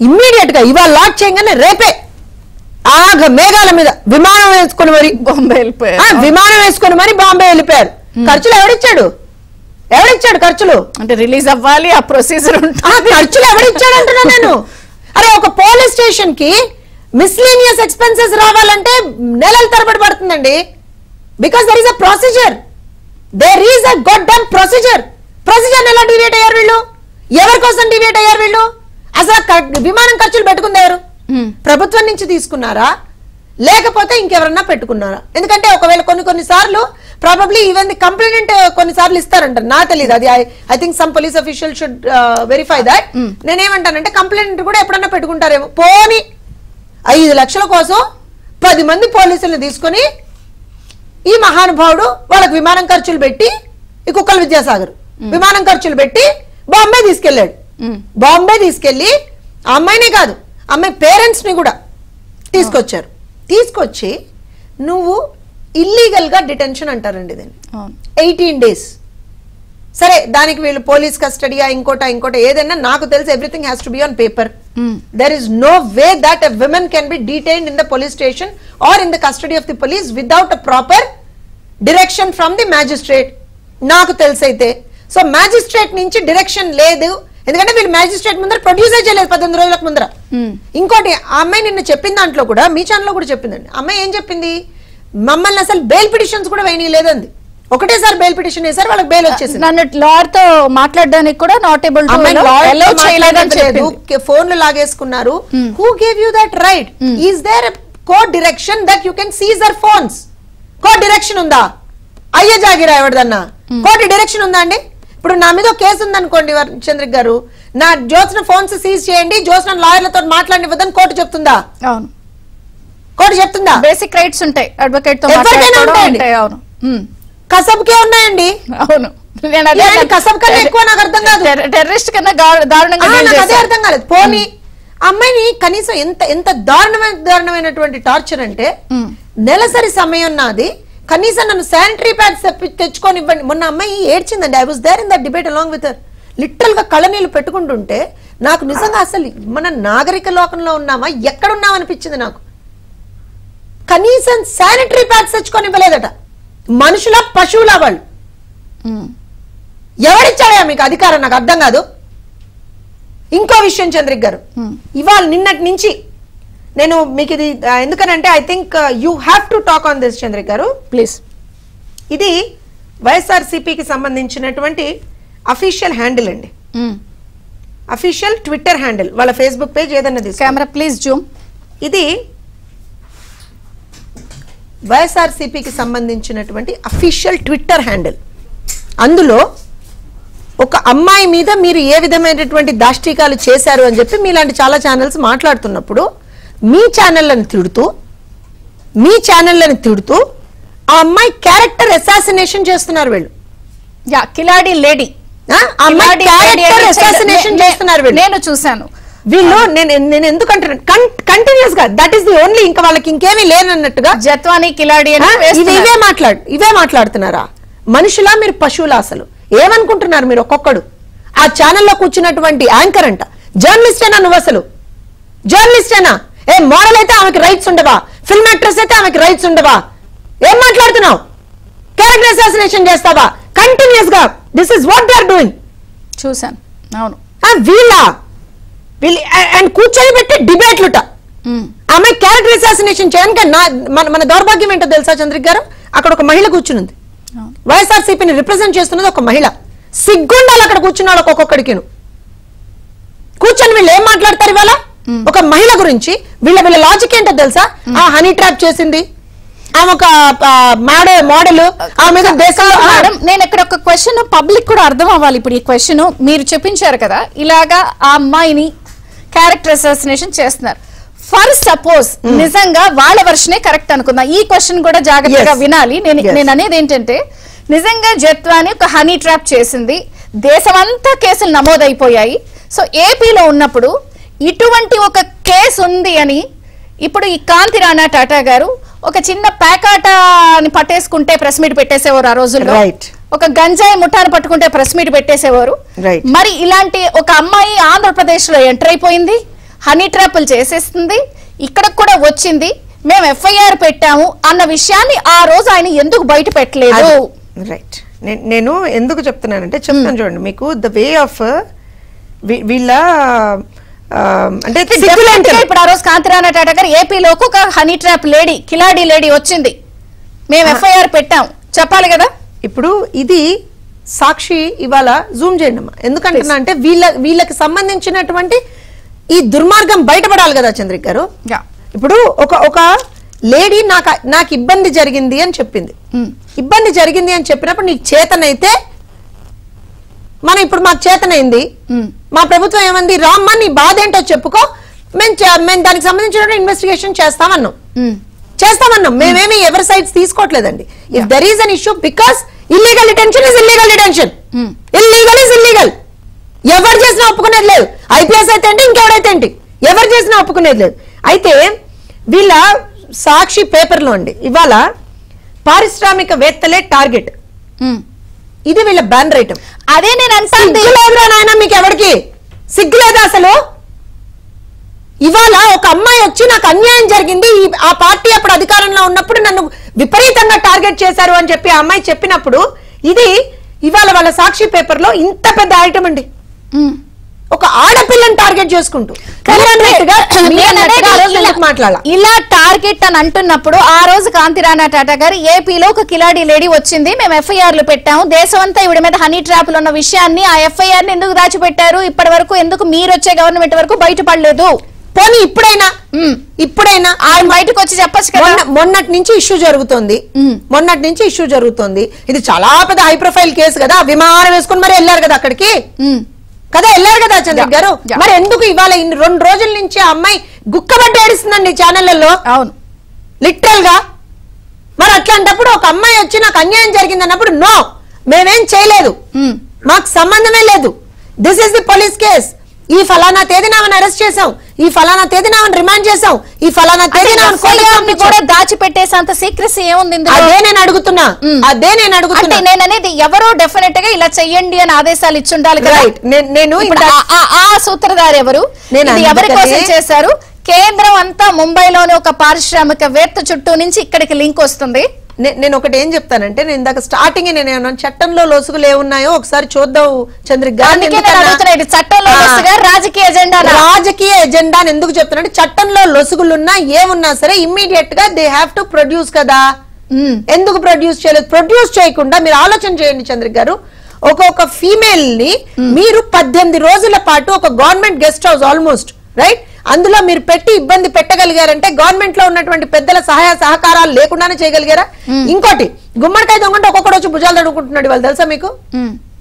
ఇమ్మీడియట్ గా ఇవాళ లాడ్జ్ చేయంగానే రేపే ఆగ మేఘాల మీద విమానం వేసుకుని మరి బాంబే వెళ్ళిపోయారు. ఖర్చులు ఎవడిచ్చాడు ఖర్చులు? అంటే రిలీజ్ అవ్వాలి, ఆ ప్రొసీజర్ ఖర్చులు ఎవడిచ్చాడు అంటున్నా నేను. అరే ఒక పోలీస్ స్టేషన్ కి మిస్లీనియస్ ఎక్స్పెన్సెస్ రావాలంటే నెలల తరబడి పడుతుందండి. Because there is a procedure, there is a god damn procedure. Procedure ఎలా డివేట్ అయ్యారు వీళ్ళు? ఎవరి కోసం డివేట్ అయ్యారు వీళ్ళు? అసలు విమానం ఖర్చులు పెట్టుకుంది ఎవరు? ప్రభుత్వం నుంచి తీసుకున్నారా లేకపోతే ఇంకెవరన్నా పెట్టుకున్నారా? ఎందుకంటే ఒకవేళ కొన్ని సార్లు ప్రాబబ్లీ ఈవెన్ ది కంప్లైంట్ కొన్నిసార్లు ఇస్తారంటారు, నాకు తెలియదు అది. I think some police official should verify that. నేనేమంటానంటే కంప్లైంట్ కూడా ఎప్పుడన్నా పెట్టుకుంటారేమో. పోని 5 లక్షల కోసం 10 మంది పోలీసులను తీసుకొని ఈ మహానుభావుడు వాళ్ళకి విమానం ఖర్చులు పెట్టి, ఈ కుక్కల విద్యాసాగర్ విమానం ఖర్చులు పెట్టి బాంబే తీసుకెళ్లాడు. బాంబే తీసుకెళ్లి ఆ అమ్మాయినే కాదు, అమ్మాయి పేరెంట్స్ ని కూడా తీసుకొచ్చారు. తీసుకొచ్చి నువ్వు ఇల్లీగల్ గా డిటెన్షన్ అంటారండి దీన్ని, 18 days. సరే, దానికి వీళ్ళు పోలీస్ కస్టడీయా ఇంకోట ఏదైనా నాకు తెలిసి everything has to be on paper. There is no way that a woman can be detained in the police station or in the custody of the police without a proper direction from the magistrate. నాకు తెలిసైతే so magistrate నుంచి direction లేదు, ఎందుకంటే వీళ్ళు magistrate ముందర producer చేయలేదు 18 రోజులకు ముందర. ఇంకోటి ఆ అమ్మాయి నిన్న చెప్పిన దాంట్లో కూడా మీ ఛానల్లో కూడా చెప్పిందండి. అమ్మాయి ఏం చెప్పింది, మమ్మల్ని అసలు బెయిల్ పిటిషన్స్ కూడా వేయలేదండి, ఒకటేసారి బెయిల్ పిటిషన్ వేసారు, వాళ్ళకి బెయిల్ వచ్చేసింది. నన్ను లాయర్ తో మాట్లాడడానికి కూడా నాట్ ఏబుల్ టు అలౌ చేయలేదని చెప్పింది. ఫోన్లు లాగేసుకున్నారు. Who gave you that right? Is there court direction that you can seize their phones? Court direction ఉందా? అయ్యే జాగిరా ఎవరిదన్నా కోర్టు డైరెక్షన్ ఉందా అండి? ఇప్పుడు నా మీద కేసు ఉందనుకోండి చంద్రిక్ గారు, నా జ్యోత్స్న ఫోన్స్ సీజ్ చేయండి, జ్యోత్స్న లాయర్లతో మాట్లాడివద్దని కోర్టు చెప్తుందా? అవును, కోర్టు చెప్తుందా? బేసిక్ రైట్స్ ఉంటాయి, అడ్వకేట్ తో ఎవరికైనా ఉంటాయండి. అవును, కసబ్కే ఉన్నాయండి. అవును, కసబ్ కన్నా ఎక్కువ నాకు అర్థం కాదు, టెర్రరిస్ట్ కన్నా దారుణంగా అదే అర్థం కాలేదు. పోనీ అమ్మాయిని కనీసం ఎంత ఎంత దారుణమైనటువంటి టార్చర్ అంటే, నెలసరి సమయం నాది, కనీసం నన్ను శానిటరీ ప్యాడ్స్ తెచ్చుకొని ఇవ్వండి. మొన్న అమ్మాయి ఏడ్చిందండి. I was there in that debate along with her. Literal గా కళ్ళనీళ్ళు పెట్టుకుంటుంటే నాకు నిజంగా అసలు మన నాగరిక లోకంలో ఉన్నామా ఎక్కడున్నాం అనిపించింది నాకు. కనీసం శానిటరీ ప్యాడ్స్ తెచ్చుకొని ఇవ్వలేదట. మనుషుల పశువుల వాళ్ళు. ఎవరిచ్చాయా మీకు అధికారం? నాకు అర్థం కాదు. ఇంకో విషయం చంద్రిక్ గారు, ఇవాళ నిన్నటి నుంచి నేను మీకు ఇది ఎందుకనంటే I think you have to talk on this Chandrika garu please. ఇది వైఎస్ఆర్సీపీకి సంబంధించినటువంటి అఫీషియల్ హ్యాండిల్ అండి, అఫీషియల్ ట్విట్టర్ హ్యాండిల్, వాళ్ళ ఫేస్బుక్ పేజ్ ఏదన్నా కెమెరా ప్లీజ్ జూమ్. ఇది వైఎస్ఆర్సీపీకి సంబంధించినటువంటి అఫీషియల్ ట్విట్టర్ హ్యాండిల్. అందులో ఒక అమ్మాయి మీద మీరు ఏ విధమైనటువంటి దాష్టికాలు చేశారు అని చెప్పి మీలాంటి చాలా ఛానల్స్ మాట్లాడుతున్నప్పుడు మీ ఛానళ్ళని తిడుతూ ఆ అమ్మాయి క్యారెక్టర్ అసాసినేషన్ చేస్తున్నారు వీళ్ళు. కిలాడి లేడీ నేను చూశాను వీళ్ళు. నేను ఎందుకంటే కంటిన్యూస్ గా దట్ ఈస్ ది ఓన్లీ, ఇంకా వాళ్ళకి ఇంకేమీ లేనన్నట్టుగా జత్వాని కిలాడి ఇవే మాట్లాడుతున్నారా? మనుషులా మీరు పశువులా? అసలు ఏమనుకుంటున్నారు మీరు? ఒక్కొక్కడు ఆ ఛానల్లో కూర్చున్నటువంటి యాంకర్ అంట జర్నలిస్టేనా? నువ్వు అసలు జర్నలిస్టేనా? ఏ మోడల్ అయితే ఆమెకి రైట్స్ ఉండవా? ఫిల్మ్ యాక్ట్రెస్ అయితే ఆమెకి రైట్స్ ఉండవా? ఏం మాట్లాడుతున్నావు? క్యారెక్టర్ అసాసినేషన్ చేస్తావా కంటిన్యూస్ గా? This is what they are doing. చూసాను. అవును, వీళ్ళు అండ్ కూర్చొని పెట్టి డిబేట్లుట. ఆమె క్యారెక్టర్ అసాసినేషన్ చేయడానికి మన దౌర్భాగ్యం ఏంటో తెలుసా చంద్రిక్ గారు? అక్కడ ఒక మహిళ కూర్చునుంది, వైఎస్ఆర్సీపీని రిప్రజెంట్ చేస్తున్నది ఒక మహిళ. సిగ్గుండాలి అక్కడ కూర్చున్నాడు ఒక్కొక్కడికి. కూర్చొని వీళ్ళు ఏం మాట్లాడతారు ఇవాళ ఒక మహిళ గురించి? వీళ్ళ లాజిక్ ఏంటో తెలుసా? ఆ హనీ ట్రాప్ చేసింది ఆమె, ఒక మోడల్, ఆమె మీద దేశంలో. నేను ఇక్కడ ఒక క్వశ్చన్ పబ్లిక్ కూడా అర్థం అవ్వాలి. ఇప్పుడు ఈ క్వశ్చన్ మీరు చెప్పించారు కదా, ఇలాగా ఆ అమ్మాయిని క్యారెక్టర్ అసాసినేషన్ చేస్తున్నారు. ఫర్ సపోజ్ నిజంగా వాళ్ళ వర్షనే కరెక్ట్ అనుకుందాం, ఈ క్వశ్చన్ కూడా జాగ్రత్తగా వినాలి. నేను అనేది ఏంటంటే, నిజంగా జత్వాని ఒక హనీ ట్రాప్ చేసింది, దేశమంతా కేసులు నమోదైపోయాయి. సో ఏపీలో ఉన్నప్పుడు ఇటువంటి ఒక కేసు ఉంది అని ఇప్పుడు ఈ కాంతి రాణా టాటా గారు ఒక చిన్న ప్యాకాటాని పట్టేసుకుంటే ప్రెస్ మీట్ పెట్టేసేవారు ఆ రోజుల్లో. ఒక గంజాయి ముఠాను పట్టుకుంటే ప్రెస్ మీట్ పెట్టేసేవారు. మరి ఇలాంటి ఒక అమ్మాయి ఆంధ్రప్రదేశ్ లో ఎంటర్ అయిపోయింది, హనీ ట్రాపులు చేసేస్తుంది, ఇక్కడ కూడా వచ్చింది, మేము ఎఫ్ఐఆర్ పెట్టాము అన్న విషయాన్ని ఆ రోజు ఆయన ఎందుకు బయట పెట్టలేదు? రైట్, నేను ఎందుకు చెప్తున్నానంటే చెప్తాను చూడండి మీకు. ద వే ఆఫ్ వీళ్ళ అంటే ఇప్పుడు ఆ రోజు కాంతిరాణా టాటా గారు ఏపీలోకి ఒక హనీ ట్రాప్ లేడీ, కిలాడి లేడీ వచ్చింది, మేము ఎఫ్ఐఆర్ పెట్టాం చెప్పాలి కదా. ఇప్పుడు ఇది సాక్షి ఇవాళ జూమ్ చేయండి అమ్మా. ఎందుకంటున్నా అంటే వీళ్ళకి సంబంధించినటువంటి ఈ దుర్మార్గం బయటపడాలి కదా చంద్రిక్ గారు. ఇప్పుడు ఒక లేడీ నాకు ఇబ్బంది జరిగింది అని చెప్పింది. ఇబ్బంది జరిగింది అని చెప్పినప్పుడు నీకు చేతనైతే, మనం ఇప్పుడు మాకు చేతనైంది, మా ప్రభుత్వం ఏమంది, రామ్మా నీ బాధ ఏంటో చెప్పుకో, మేము దానికి సంబంధించిన ఇన్వెస్టిగేషన్ చేస్తామన్నాం. మేమేమి ఎవరి సైడ్స్ తీసుకోవట్లేదండి. If there is an issue, because illegal detention is illegal detention, illegal is illegal. ఎవరు చేసినా ఒప్పుకునేది లేదు. ఐపీఎస్ అయితే ఏంటి, ఇంకెవరైతే ఏంటి, ఎవరు చేసినా ఒప్పుకునేది లేదు. అయితే వీళ్ళ సాక్షి పేపర్లో అండి ఇవాళ పారిశ్రామికవేత్తలే టార్గెట్, ఇది వీళ్ళ బ్యాన్ రైటం. అదే నేను అంటాను, నాయన మీకు ఎవరికి సిగ్గులేదా అసలు? ఇవాళ ఒక అమ్మాయి వచ్చి నాకు అన్యాయం జరిగింది, ఆ పార్టీ అప్పుడు అధికారంలో ఉన్నప్పుడు నన్ను విపరీతంగా టార్గెట్ చేశారు అని చెప్పి ఆ అమ్మాయి చెప్పినప్పుడు ఇది ఇవాళ వాళ్ళ సాక్షి పేపర్ లో ఇంత పెద్ద ఐటమ్ అండి. ఒక ఆడపిల్లని టార్గెట్ చేసుకుంటూ ఇలా టార్గెట్ అని అంటున్నప్పుడు ఆ రోజు కాంతిరాణా టాటా గారు ఏపీలో ఒక కిలాడి లేడీ వచ్చింది, మేము ఎఫ్ఐఆర్లు పెట్టాము, దేశం అంతా ఇవిడ మీద హనీ ట్రాప్లు ఉన్న విషయాన్ని ఆ ఎఫ్ఐఆర్ ని ఎందుకు దాచిపెట్టారు, ఇప్పటి వరకు ఎందుకు మీరు వచ్చే గవర్నమెంట్ వరకు బయటపడలేదు? పోనీ ఇప్పుడైనా ఆయన బయటకు వచ్చి చెప్పచ్చు కదా. మొన్నటి నుంచి ఇష్యూ జరుగుతుంది, ఇది చాలా పెద్ద హై ప్రొఫైల్ కేసు కదా, విమానం వేసుకుని మరి వెళ్ళారు కదా అక్కడికి వెళ్ళారు కదా చంద్రబాబు గారు. మరి ఎందుకు ఇవాళ 2 రోజుల నుంచి ఆ అమ్మాయి గుక్కబట్టి ఏడుస్తుందండి ఛానళ్లలో? అవును, లిటరల్ గా. మరి అట్లాంటప్పుడు ఒక అమ్మాయి వచ్చి నాకు అన్యాయం జరిగింది అన్నప్పుడు నో, మేమేం చేయలేదు, మాకు సంబంధమే లేదు, this is the police case, ఈ ఫలానా తేదీన ఆమెను అరెస్ట్ చేసాం, ఈ ఫలానా తేదీన ఆమెను రిమాండ్ చేసాం, ఈ ఫలానా తేదీన కూడా దాచిపెట్టేసంత సీక్రెసీ ఏముంది? అదే నేను అడుగుతున్నా. నేను అనేది ఎవరో డెఫినెట్ గా ఇలా చెయ్యండి అని ఆదేశాలు ఇచ్చుండాలి కదా. నేను ఆ సూత్రధారి ఎవరు, ఎవరి కోసం చేశారు? కేంద్రం అంతా ముంబైలోని ఒక పారిశ్రామికవేత్త చుట్టూ నుంచి ఇక్కడికి లింక్ వస్తుంది. నేను ఒకటి ఏం చెప్తానంటే, నేను ఇందాక స్టార్టింగ్ నేను చట్టంలో లొసుగులు ఏమున్నాయో ఒకసారి చూద్దాం చంద్రిక గారు. చట్టంలో రాజకీయ ఎజెండా అని ఎందుకు చెప్తానంటే, చట్టంలో లొసుగులున్నా ఏమున్నా సరే ఇమ్మీడియట్ గా దే హ్యావ్ టు ప్రొడ్యూస్ కదా. ఎందుకు ప్రొడ్యూస్ చేయలేదు? ప్రొడ్యూస్ చేయకుండా మీరు ఆలోచన చేయండి చంద్రిక గారు. ఒక ఫీమేల్ ని మీరు 18 రోజుల పాటు ఒక government guest house almost right, అందులో మీరు పెట్టి ఇబ్బంది పెట్టగలిగారంటే గవర్నమెంట్ లో ఉన్నటువంటి పెద్దల సహాయ సహకారాలు లేకుండానే చేయగలిగారా? ఇంకోటి, గుమ్మడికాయ దొంగంటే ఒక్కొక్కడు వచ్చి భుజాలు తడుకుంటున్నాడు. వాళ్ళు తెలుసా మీకు?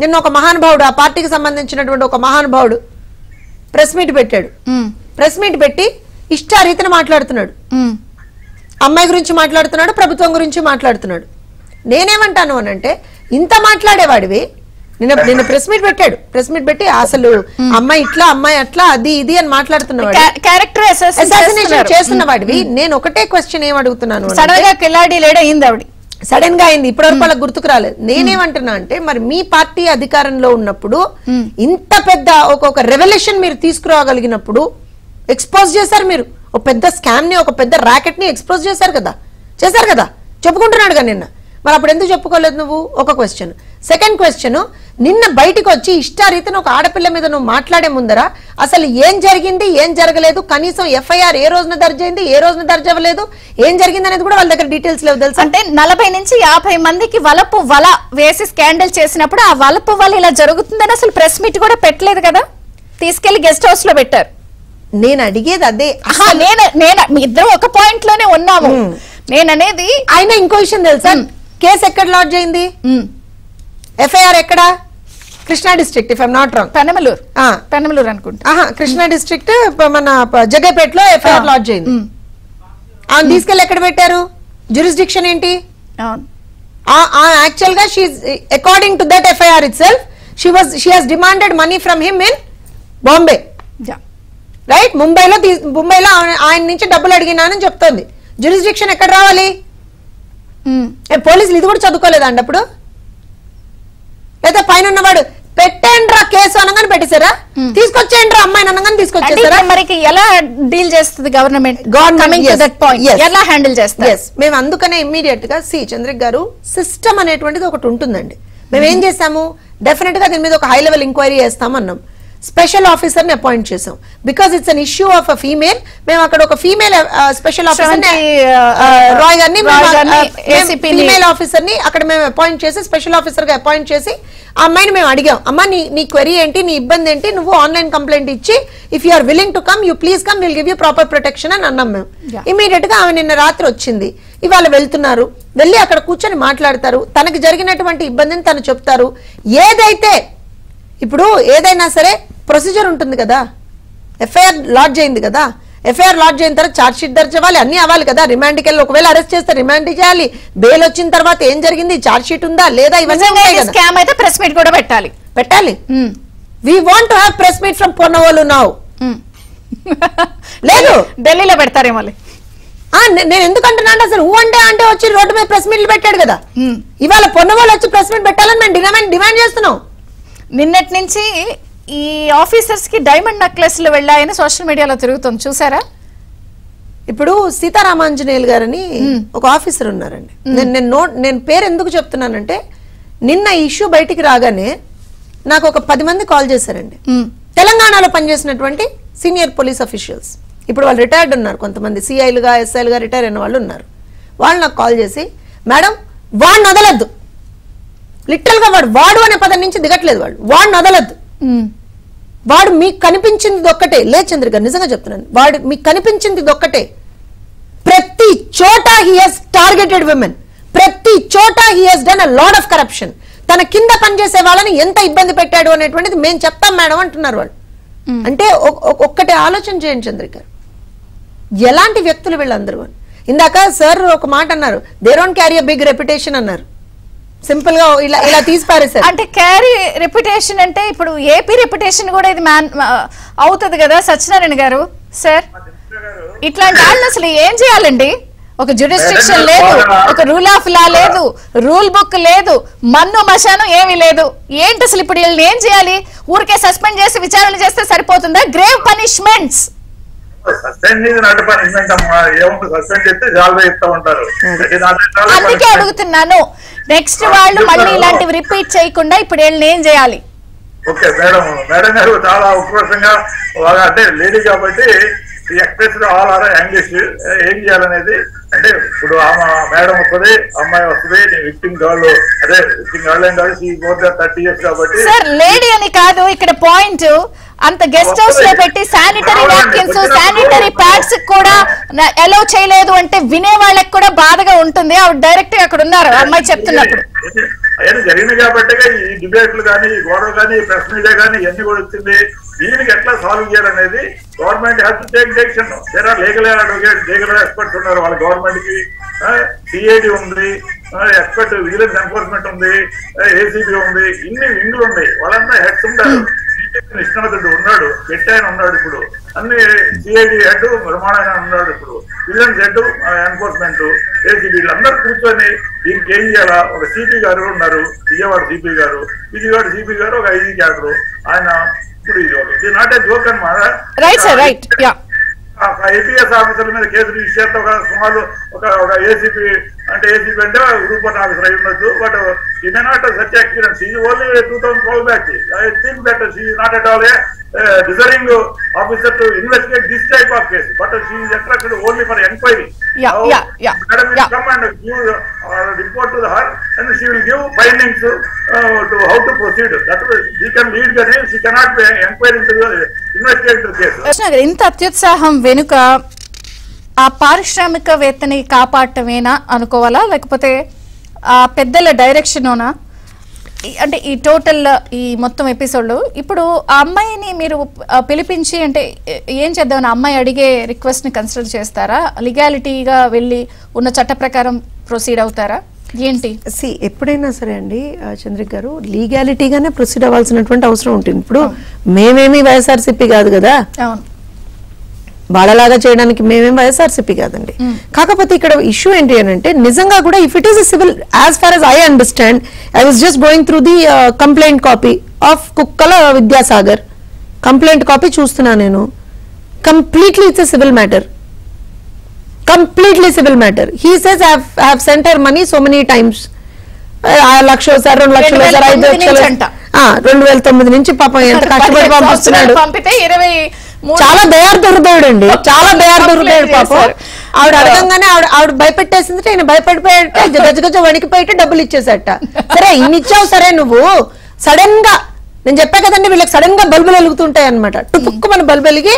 నిన్న ఒక మహానుభావుడు, ఆ పార్టీకి సంబంధించినటువంటి ఒక మహానుభావుడు ప్రెస్ మీట్ పెట్టాడు. ప్రెస్ మీట్ పెట్టి ఇష్టారీతిని మాట్లాడుతున్నాడు, అమ్మాయి గురించి మాట్లాడుతున్నాడు, ప్రభుత్వం గురించి మాట్లాడుతున్నాడు. నేనేమంటాను అనంటే, ఇంత మాట్లాడేవాడివి నిన్న ప్రెస్ మీట్ పెట్టాడు, ప్రెస్ మీట్ పెట్టి అసలు అమ్మాయి ఇట్లా అమ్మాయి అట్లా అది ఇది అని మాట్లాడుతున్నవాడు, క్యారెక్టర్ అసాసినేషన్ చేస్తున్న వాడివి. నేను ఒకటే క్వశ్చన్ ఏం అడుగుతున్నాను, సడన్ గా కిలాడి లేడీ అయింది ఆవిడ, సడన్ గా అయింది, ఇప్పటివరకు వాళ్ళకి గుర్తుకు రాలేదు. నేనేమంటున్నా అంటే, మరి మీ పార్టీ అధికారంలో ఉన్నప్పుడు ఇంత పెద్ద ఒక రెవల్యూషన్ మీరు తీసుకురాగలిగినప్పుడు ఎక్స్పోజ్ చేశారు మీరు, ఒక పెద్ద స్కామ్ ని, ఒక పెద్ద ర్యాకెట్ ని ఎక్స్పోజ్ చేశారు కదా, చెప్పుకుంటున్నాడు కదా నిన్న. మరి అప్పుడు ఎందుకు చెప్పుకోలేదు నువ్వు? ఒక క్వశ్చన్. సెకండ్ క్వశ్చన్, నిన్న బయటకు వచ్చి ఇష్టారీతిని ఒక ఆడపిల్ల మీద నువ్వు మాట్లాడే ముందర అసలు ఏం జరిగింది ఏం జరగలేదు, కనీసం ఎఫ్ఐఆర్ ఏ రోజున దర్జ్ అయింది ఏ రోజున దర్జ్ అవ్వలేదు, ఏం జరిగింది అనేది కూడా వాళ్ళ దగ్గర డీటెయిల్స్ లేవు తెలుసా? అంటే 40 నుంచి 50 మందికి వల వేసి స్కాండల్ చేసినప్పుడు ఆ వలపు వల్ల ఇలా జరుగుతుందని అసలు ప్రెస్ మీట్ కూడా పెట్టలేదు కదా, తీసుకెళ్లి గెస్ట్ హౌస్ లో పెట్టారు. నేను అడిగేది అదే. నేను మీ ఇద్దరు ఒక పాయింట్ లోనే ఉన్నాము. నేననేది ఆయన ఇంకో విషయం తెలుసా, కేసు ఎక్కడ లాడ్జ్ అయింది, ఎఫ్ఐఆర్ ఎక్కడ? Krishna district, if I'm not wrong. Penamaluru అనుకుంటా. కృష్ణా డిస్ట్రిక్ట్ మన జగ్గపేటలో ఎఫ్ఐఆర్ లాడ్జ్ అయింది. ఆమె తీసుకెళ్ళి ఎక్కడ పెట్టారు? జ్యూరిస్డిక్షన్ ఏంటి? యాక్చువల్ గా according to that FIR it self she has demanded money from him in Bombay, right? ముంబైలో ఆయన నుంచి డబ్బులు అడిగినానని చెప్తోంది. జ్యూరిస్డిక్షన్ ఎక్కడ రావాలి? పోలీసులు ఇది కూడా చదువుకోలేదండి అప్పుడు? లేదా పైన ఉన్నవాడు పెట్టేండ్రా కేసు అనగానే పెట్టేశారా? తీసుకొచ్చేయండ్రా అమ్మాయిని అనగానే తీసుకొచ్చేసారా? మరి ఎలా డీల్ చేస్తుంది గవర్నమెంట్? ఎలా హ్యాండిల్ చేస్తారు? మేము అందుకనే ఇమ్మీడియట్ గా చంద్రిక గారు, సిస్టమ్ అనేటువంటిది ఒకటి ఉంటుందండి. మేము ఏం చేసాము, డెఫినెట్ గా దీని మీద ఒక హై లెవెల్ ఎంక్వైరీ చేస్తామన్నాం. స్పెషల్ ఆఫీసర్ ని అపాయింట్ చేసాం, because it's an issue of a female. మేము అక్కడ ఒక ఫీమేల్ స్పెషల్ ఆఫీసర్ రాయ్ గారిని, ఫీమేల్ ఆఫీసర్ ని అక్కడ మేము అపాయింట్ చేసి, స్పెషల్ ఆఫీసర్ గా అపాయింట్ చేసి ఆ అమ్మాయిని మేము అడిగాం, అమ్మా నీ క్వెరీ ఏంటి, నీ ఇబ్బంది ఏంటి, నువ్వు ఆన్లైన్ కంప్లైంట్ ఇచ్చి if you are willing to come you please come, will give you proper protection అని అన్నాం మేము. ఇమీడియట్ గా ఆమె నిన్న రాత్రి వచ్చింది, ఇవాళ వెళ్తున్నారు, వెళ్ళి అక్కడ కూర్చొని మాట్లాడతారు, తనకు జరిగినటువంటి ఇబ్బందిని తను చెప్తారు. ఏదైతే ఇప్పుడు ఏదైనా సరే ప్రొసీజర్ ఉంటుంది కదా, ఎఫ్ఐఆర్ లాడ్జ్ అయింది కదా, ఎఫ్ఐఆర్ లాడ్జ్ అయిన తర్వాత ఛార్జ్ షీట్ దర్జ్ అవ్వాలి, అన్ని అవ్వాలి కదా. రిమాండ్కి వెళ్ళి ఒకవేళ అరెస్ట్ చేస్తే రిమాండ్ చేయాలి, బెయిల్ వచ్చిన తర్వాత ఏం జరిగింది, ఛార్జ్ షీట్ ఉందా లేదా, ఇవన్నీ స్కామ్ అయితే ప్రెస్ మీట్ కూడా పెట్టాలి. We want to have press meet from Ponnavolu now. లేదు, ఢిల్లీలో పెడతారేమో. నేను ఎందుకంటున్నా అసలు అంటే వచ్చి రోడ్డు మీద ప్రెస్ మీట్లు పెట్టాడు కదా, ఇవాళ పొన్నవోలు వచ్చి ప్రెస్ మీట్ పెట్టాలని మేము డిమాండ్ చేస్తున్నాం. నిన్నటి నుంచి ఈ ఆఫీసర్స్ కి డైమండ్ నెక్లెస్లు వెళ్ళాయని సోషల్ మీడియాలో తిరుగుతుంది, చూసారా? ఇప్పుడు సీతారామాంజనేయులు గారని ఒక ఆఫీసర్ ఉన్నారండి. నేను పేరు ఎందుకు చెప్తున్నానంటే, నిన్న ఇష్యూ బయటికి రాగానే నాకు ఒక 10 మంది కాల్ చేశారండి. తెలంగాణలో పనిచేసినటువంటి సీనియర్ పోలీస్ అఫీషియల్స్, ఇప్పుడు వాళ్ళు రిటైర్డ్ ఉన్నారు, కొంతమంది సిఐలుగా ఎస్ఐలుగా రిటైర్ అయిన వాళ్ళు ఉన్నారు. వాళ్ళు నాకు కాల్ చేసి, మేడం వాడిని వదలద్దు, లిటరల్ గా వాడు అనే పదం నుంచి దిగట్లేదు, వాడిని వదలద్దు, వాడు మీకు కనిపించింది ఒక్కటే. లేదు చంద్రిక, నిజంగా చెప్తున్నాను, వాడు మీకు కనిపించింది ఒక్కటే. ప్రతి చోట హీ హెస్ టార్గెటెడ్ విమెన్, ప్రతి చోట he has done a lot of corruption. తన కింద పనిచేసే వాళ్ళని ఎంత ఇబ్బంది పెట్టాడు అనేటువంటిది మేము చెప్తాం మేడం అంటున్నారు వాళ్ళు. అంటే ఒక్కటే ఆలోచన చేయండి చంద్రిక, ఎలాంటి వ్యక్తులు వీళ్ళందరూ. ఇందాక సార్ ఒక మాట అన్నారు, they don't carry a big reputation అన్నారు. సింపుల్ గా ఇలా తీసి పారేశారు. అంటే క్యారీ రెప్యుటేషన్ అంటే ఇప్పుడు ఏపీ రెప్యుటేషన్ కూడా ఇది అవుతుంది కదా సత్యనారాయణ గారు. సార్ ఇట్లాంటి వాళ్ళు అసలు ఏం చేయాలండి? ఒక జ్యుడిస్డిక్షన్ లేదు, ఒక రూల్ ఆఫ్ లా లేదు, రూల్ బుక్ లేదు, మన్ను మశానం ఏమీ లేదు. ఏంటి అసలు ఇప్పుడు వీళ్ళని ఏం చేయాలి? ఊరికే సస్పెండ్ చేసి విచారణ చేస్తే సరిపోతుందా? Grave punishments. అందుకే అడుగుతున్నాను, నెక్స్ట్ వాళ్ళు మళ్ళీ ఇలాంటివి రిపీట్ చేయకుండా ఇప్పుడు వీళ్ళని ఏం చేయాలి? ఓకే మేడం గారు చాలా ఉత్కృష్టంగా, అంటే లేడీ కాబట్టి ఎక్స్ప్రెస్ ఆల్ ఆర్ యాంగ్లీష్ ఏం చేయాలనేది. అంటే ఇప్పుడు ఆమె మేడం వస్తుంది, అమ్మాయి వస్తుంది, విక్టిమ్ గర్ల్, అదే విక్టిమ్ గర్ల్ ఏం కాదు, 30 years కాబట్టి. సార్ లేడీ అని కాదు ఇక్కడ పాయింట్, అంత గెస్ట్ హౌస్ లో పెట్టి శానిటరీ నాప్కిన్స్, శానిటరీ ప్యాడ్స్ కూడా అలౌ చేయలేదు అంటే వినే వాళ్ళకి కూడా బాధగా ఉంటుంది. ఆవిడ డైరెక్ట్ గా అక్కడ ఉన్నారు అమ్మాయి చెప్తున్నప్పుడు. అవన్నీ జరిగింది కాబట్టి ఈ డిబేట్లు కానీ, ఈ గొడవ కానీ, ప్రెస్ మీడియా కానీ ఇవన్నీ కూడా వచ్చింది. దీనికి ఎట్లా సాల్వ్ చేయాలనేది government has to take decision. There are legal advocate, legal experts ఉన్నారు వాళ్ళ గవర్నమెంట్ కి. సిఐడి ఉంది, ఎక్స్పర్ట్ విజిలెన్స్ ఎన్ఫోర్స్మెంట్ ఉంది, ఏసీబీ ఉంది, ఇన్ని వింగ్లు ఉన్నాయి, వాళ్ళంతా హెడ్స్ ఉంటారు. నిష్ణాతుడు ఉన్నాడు, హెడ్ ఆయన ఉన్నాడు, ఇప్పుడు అన్ని సిఐడి హెడ్ బ్రహ్మాండ ఉన్నాడు, ఇప్పుడు విజిలెన్స్ హెడ్, ఎన్ఫోర్స్మెంట్, ఏసీబీ, వీళ్ళందరూ కూర్చొని దీనికి ఏం చేయాలా. ఒక సిపి గారు ఉన్నారు, విజయవాడ సిపి గారు, విజయవాడ సిపి గారు ఒక ఐజీ క్యాడరు ఆయన. ఇప్పుడు ఇది నాట్ ఏ జోక్ అన్నమాట. ఐపీఎస్ ఆఫీసర్ల మీద కేసు రిజిస్టర్ చేస్తే ఒక సుమారు ఒక ఏసీపీ అంటే గ్రూప్ 1 ఆఫీసర్ అయి ఉండొచ్చు. బట్ ఈ మే నాట్ సచ్ ఎక్స్పీరియన్స్. ఈ only 2012 batch. I think that she is not at all A deserving officer to investigate this type of case, but she is attracted only for enquiry. Madam will come and give report to her, and she will give findings to how to proceed. That way she can lead the case. She cannot be enquiry into the investigate the case. ఇంత అత్యుత్సాహం వెనుక ఆ పారిశ్రామికవేత్తని కాపాడటమేనా అనుకోవాలా, లేకపోతే ఆ పెద్దల డైరెక్షనోనా? అంటే ఈ టోటల్ ఈ మొత్తం ఎపిసోడ్ ఇప్పుడు ఆ అమ్మాయిని మీరు పిలిపించి అంటే ఏం చేద్దామని అమ్మాయి అడిగే రిక్వెస్ట్ ని కన్సిడర్ చేస్తారా? లీగాలిటీగా వెళ్ళి ఉన్న చట్ట ప్రకారం ప్రొసీడ్ అవుతారా ఏంటి? ఎప్పుడైనా సరే అండి చంద్రిక గారు, లీగాలిటీగానే ప్రొసీడ్ అవ్వాల్సినటువంటి అవసరం ఉంటుంది. ఇప్పుడు మేమేమి వైఎస్ఆర్సీపీ కాదు కదా, వాళ్ళలాగా చేయడానికి మేమేం వైఎస్ఆర్సీపీ కాదండి. కాకపోతే ఇక్కడ ఇష్యూ ఏంటి అని అంటే, నిజంగా కూడా if it is civil, as far as I understand, I was just going through the complaint copy of కుక్కల విద్యాసాగర్ కంప్లైంట్ కాపీ చూస్తున్నా నేను. Completely it's a civil matter, completely civil matter. He says I have sent her money so many times. 1 లక్షలు sir, 2 లక్షలు sir, 5 లక్షలు 2009 నుంచి పాపం ఎంత కష్టపడి పంపిస్తున్నాడు. చాలా దయార్థుడు అండి, చాలా దయార్థుడు పాపం. ఆవిడ అడగంగానే ఆవిడ భయపెట్టేసింది. ఆయన భయపడిపోయాట, గజగజ వణికిపోయి డబ్బులు ఇచ్చేసట. సరే ఇన్ని ఇచ్చావు, సరే నువ్వు సడన్ గా, నేను చెప్పా కదండి వీళ్ళకి సడన్ గా బల్బులు వెలుగుతుంటాయి అనమాట. టుపుక్కు మన బల్బు వెలిగి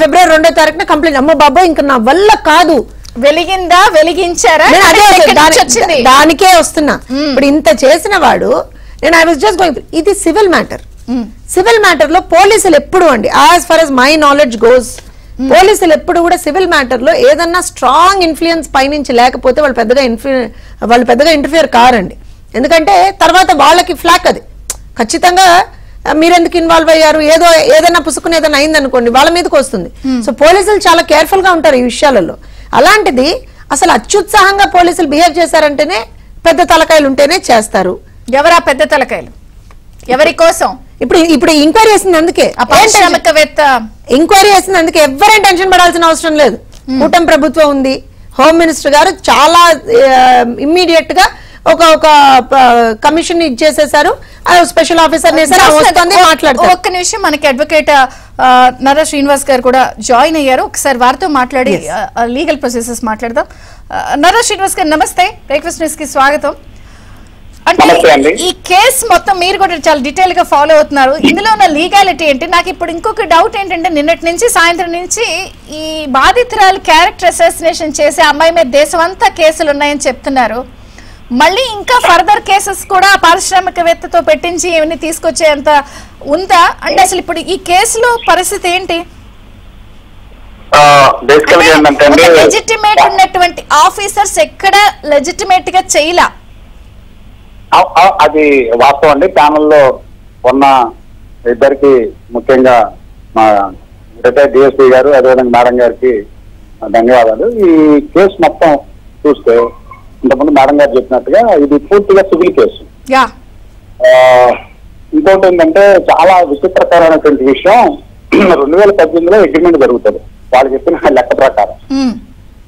ఫిబ్రవరి 2వ తారీఖున కంప్లైంట్. అమ్మ బాబా ఇంకా నా వల్ల కాదు. వెలిగిందా, వెలిగించారా? దానికే వస్తున్నా. ఇప్పుడు ఇంత చేసిన వాడు, నేను ఐ వాజ్ జస్ట్ గోయింగ్, ఇది సివిల్ మ్యాటర్. సివిల్ మ్యాటర్ లో పోలీసులు ఎప్పుడు అండి, as far as my knowledge goes, పోలీసులు ఎప్పుడు కూడా సివిల్ మ్యాటర్ లో ఏదన్నా స్ట్రాంగ్ ఇన్ఫ్లుయెన్స్ పైనుంచి లేకపోతే వాళ్ళు పెద్దగా ఇంటర్ఫియర్ కారండి. ఎందుకంటే తర్వాత వాళ్ళకి ఫ్లాక్ అది ఖచ్చితంగా మీరెందుకు ఇన్వాల్వ్ అయ్యారు, ఏదైనా పుసుకుని ఏదైనా అయింది అనుకోండి వాళ్ళ మీదకి వస్తుంది. సో పోలీసులు చాలా కేర్ఫుల్ గా ఉంటారు ఈ విషయాలలో. అలాంటిది అసలు అత్యుత్సాహంగా పోలీసులు బిహేవ్ చేశారంటేనే పెద్ద తలకాయలు ఉంటేనే చేస్తారు. ఎవరా పెద్ద తలకాయలు? ఎవరి కోసం? ఇప్పుడు ఎంక్వైరీ చేసింది అందుకే, పారిశ్రామికవేత్త ఎంక్వైరీ చేసింది అందుకే ఎవరైనా టెన్షన్ పడాల్సిన అవసరం లేదు. కూటమి ప్రభుత్వం ఉంది, హోమ్ మినిస్టర్ గారు చాలా ఇమ్మీడియట్ గా ఒక కమిషన్ ఇచ్చేసేసారు, స్పెషల్ ఆఫీసర్ మాట్లాడతారు. ఒక్క నిమిషం, మనకి అడ్వకేట్ నర్రా శ్రీనివాస్ గారు కూడా జాయిన్ అయ్యారు, ఒకసారి వారితో మాట్లాడి లీగల్ ప్రొసెసెస్ మాట్లాడదాం. నర్రా శ్రీనివాస్ గారు నమస్తే, బ్రేక్ఫాస్ట్ న్యూస్ కి స్వాగతం. అంటే ఈ కేసు మొత్తం మీరు కూడా చాలా డీటెయిల్ గా ఫాలో అవుతున్నారు, ఇందులో ఉన్న లీగాలిటీ ఏంటి? నాకు ఇప్పుడు ఇంకొక డౌట్ ఏంటంటే, నిన్నటి నుంచి సాయంత్రం నుంచి ఈ బాధితురాలు క్యారెక్టర్ అసాసినేషన్ చేసే అమ్మాయి మీద దేశం అంతా కేసులు ఉన్నాయని చెప్తున్నారు. మళ్ళీ ఇంకా ఫర్దర్ కేసెస్ కూడా పారిశ్రామికవేత్తతో పెట్టించి ఏమని తీసుకొచ్చేంత ఉందా? అంటే అసలు ఇప్పుడు ఈ కేసులో పరిస్థితి ఏంటి? లెజిటిమేట్ ఉన్నటువంటి ఆఫీసర్స్ ఎక్కడ లెజిటిమేట్ గా చేయలా, అది వాస్తవం అండి. ప్యానల్లో ఉన్న ఇద్దరికి, ముఖ్యంగా మా రిటైర్డ్ డిఎస్పీ గారు, అదేవిధంగా మేడం గారికి ధన్యవాదాలు. ఈ కేసు మొత్తం చూస్తే ఇంతకుముందు మేడం గారు చెప్పినట్టుగా ఇది పూర్తిగా సివిల్ కేసు. ఇంకోటి ఏంటంటే చాలా విచిత్రకరమైనటువంటి విషయం, 2018లో అగ్రిమెంట్ జరుగుతుంది వాళ్ళు చెప్పిన లెక్క ప్రకారం.